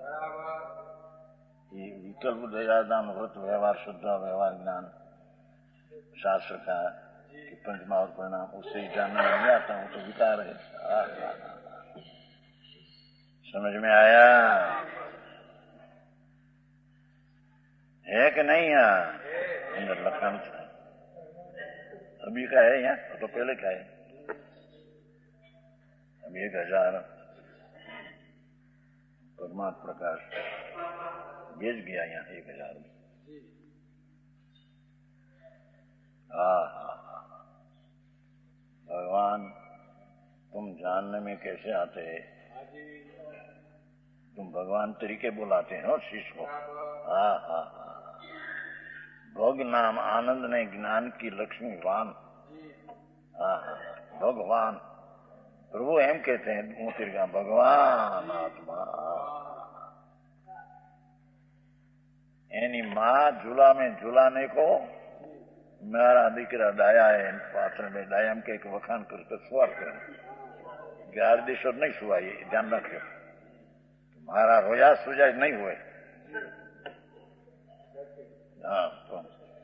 ये विकल्प दयादान व्रत व्यवहार शुद्धा व्यवहार ज्ञान शास्त्र का कि पंचमा और परिणाम, उससे ही जानने में नहीं आता हूं तो विकार है। समझ में आया है कि नहीं? अंदर लखन अभी का है यहाँ तो पहले का है। अभी 1000 परमात्मा प्रकाश बेच गया यहाँ 1000 में। भगवान तुम जानने में कैसे आते हैं? तुम भगवान तरीके बुलाते हो शिष्य को। भोग नाम आनंद ने ज्ञान की लक्ष्मी वान। भगवान प्रभु एम कहते हैं मोतिरगा भगवान आत्मा। एनी मां झूला में झूलाने को मारा दीकरा डाया है पात्र में डायम के एक वखान करके सुवार कर 11 दिशो नहीं सुवाई, ध्यान रखो। मारा रोया सुजाय नहीं हुए। हाँ तो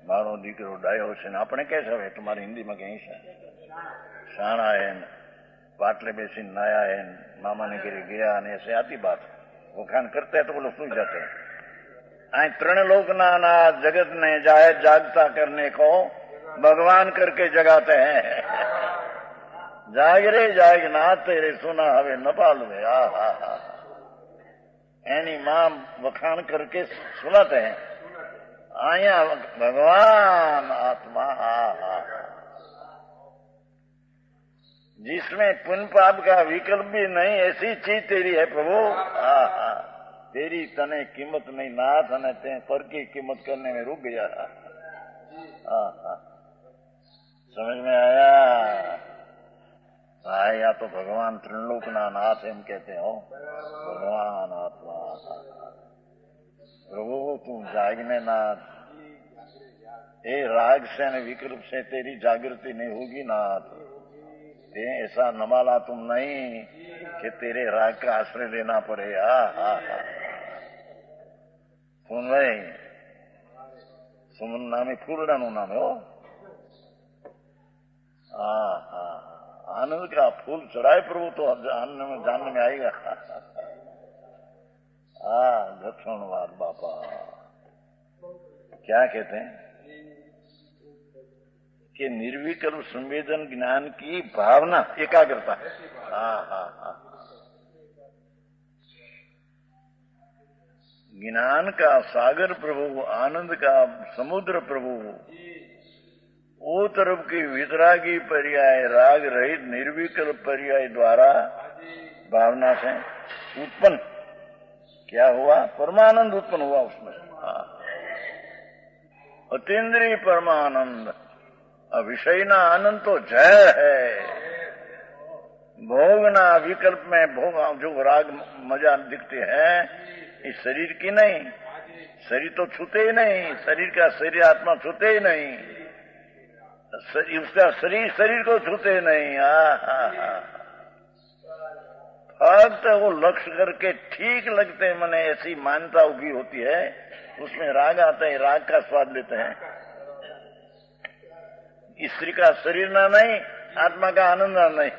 मारो दीकरो डायो से अपने कैसे हुए? तुम्हारी हिंदी में कहीं से शाणा है, पाटले बेसी नाया है, मामा ने गिरे गया, ऐसे आती बात। वो खान करते हैं तो वो लोग सुन जाते हैं। आई तृण लोक ना जगत ने जाए जागता करने को भगवान करके जगाते हैं। जाग रे जाग ना तेरे सुना हवे न पालवे। एनी मां वखान करके सुनाते हैं। आया भगवान आत्मा जिसमें पुण्य पाप का विकल्प भी नहीं, ऐसी चीज तेरी है प्रभु। तेरी तने कीमत नहीं नाथ, अने ते पर की कीमत करने में रुक गया। समझ में आया भाई? या तो भगवान त्रिलोक ना नाथ हम कहते हो, भगवान आत्मा। प्रभु तुम जागने नाथ ये राग से न विकल्प से तेरी जागृति नहीं होगी नाथ। ते ऐसा न माला तुम नहीं कि तेरे राग का आश्रय लेना पड़े। सुन भाई, सुमन नाम फूलड़ा नु नाम हो। आनंद का फूल चढ़ाए प्रभु तो जानने में आएगा। दक्षिणवाद बापा क्या कहते हैं कि निर्विकल्प संवेदन ज्ञान की भावना एकाग्रता। ज्ञान का सागर प्रभु, आनंद का समुद्र प्रभु, वो तरफ की वितरागी पर्याय राग रहित निर्विकल्प पर्याय द्वारा भावना से उत्पन्न क्या हुआ? परमानंद उत्पन्न हुआ उसमें। अतीन्द्रिय परमानंद। विषयना आनंद तो जय है। भोगना विकल्प में भोग जो राग मजा दिखते हैं, इस शरीर की नहीं। शरीर तो छूते ही नहीं, शरीर का शरीर आत्मा छूते ही नहीं, उसका शरीर शरीर को छूते नहीं। फक्त वो लक्ष्य करके ठीक लगते मने ऐसी मान्यता उभी होती है, उसमें राग आता है, राग का स्वाद लेते हैं। स्त्री का शरीर ना नहीं, आत्मा का आनंद ना नहीं।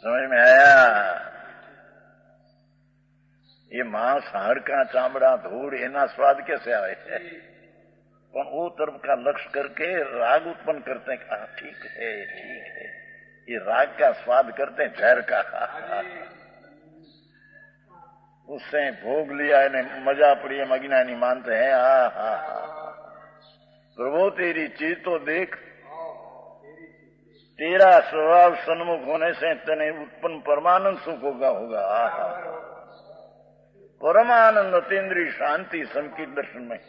समझ में आया? ये मांस हाड़ का चामड़ा धूड़ एना स्वाद कैसे आए है? पर वो तरफ का लक्ष्य करके राग उत्पन्न करते हैं। ठीक है, ठीक है, ये राग का स्वाद करते हैं, जहर का। उससे भोग लिया इन्हें मजा पड़ी है, मगिना नहीं मानते हैं। प्रभु तेरी चीज तो देख, तेरा स्वभाव सन्मुख होने से तने उत्पन्न परमानंद सुख होगा। परमानंद अतीन्द्रिय शांति संकित दर्शन में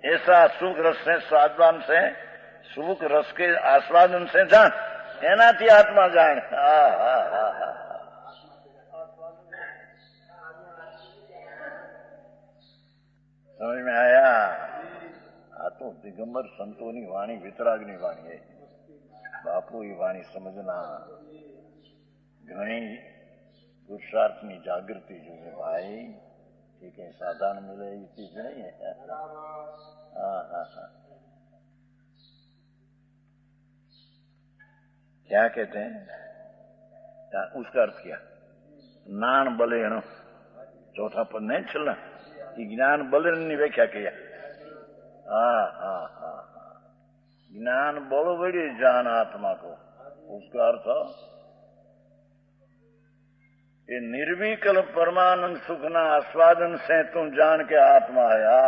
ऐसा सुख रस से स्वादवान से सुख रस के आस्वादन से जान, एनाथी आत्मा जान। समझ में आया? तो दिगंबर संतोनी वाणी वितरागनी वाणी है। बापू ये वाणी समझना। घनी पुरुषार्थनी जागृति जो है भाई, ठीक है, साधारण मिले ये चीज नहीं है। क्या कहते हैं उसका अर्थ क्या? नान बलेण, चौथा पद नहीं चलना, ज्ञान बलेण ने व्याख्या किया। ज्ञान बल बड़ी जान आत्मा को, उसका अर्थ ये निर्विकल्प परमानंद सुखना आस्वादन से तुम जान के आत्मा आया,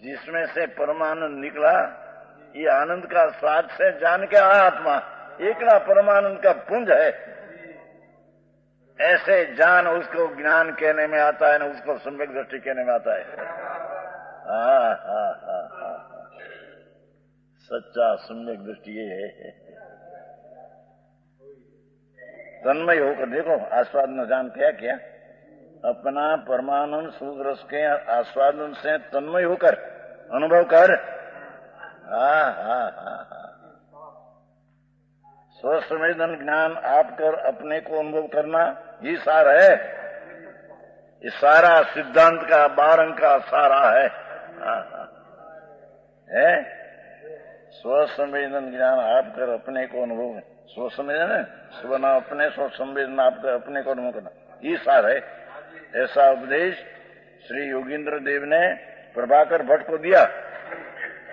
जिसमें से परमानंद निकला, ये आनंद का स्वाद से जान के आत्मा एकला परमानंद का पुंज है। ऐसे जान उसको ज्ञान कहने में आता है ना, उसको सम्यक दृष्टि कहने में आता है। सच्चा सम्यक दृष्टि ये है। तन्मय होकर देखो, आस्वादन जान क्या क्या अपना परमानंद सुख रस के आस्वादन से तन्मय होकर अनुभव कर। स्वसंवेदन ज्ञान आप कर अपने को अनुभव करना, ये सार है। ये सारा सिद्धांत का 12 अंक का सारा है। स्वसंवेदन ज्ञान आप कर अपने को अनुभव, स्वसंवेदन है स्वना अपने, स्वसंवेदन आप कर अपने को अनुभव करना, ये सार है। ऐसा उपदेश श्री योगींद्र देव ने प्रभाकर भट्ट को दिया,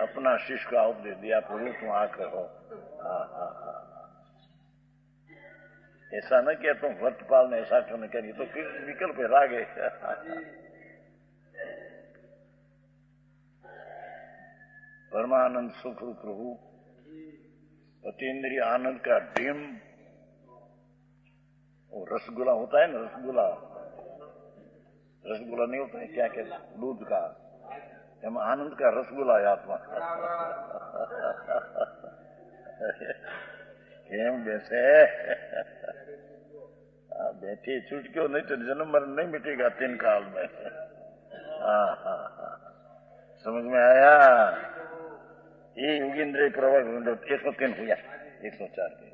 अपना शिष्य का उपदेश दिया, प्रभु तुम आकर हो। ऐसा न किया तुम वर्तपाल ने ऐसा क्यों नहीं करी, तो फिर विकल्प है, राग है। परमानंद सुख प्रभु अतीन्द्रिय आनंद का डिम, वो रसगुल्ला होता है ना, रसगुल्ला, रसगुल्ला नहीं होता है क्या कहते हैं, दूध का, हम आनंद का रसगुल्ला है आत्मा। કેમ બેસે બેઠા छूट क्यों नहीं तो जन्म मरण नहीं मिटेगा 3 काल में। हाँ हाँ हाँ, समझ में आया। ये योगेंद्र प्रवाह 103 हुआ 104 के।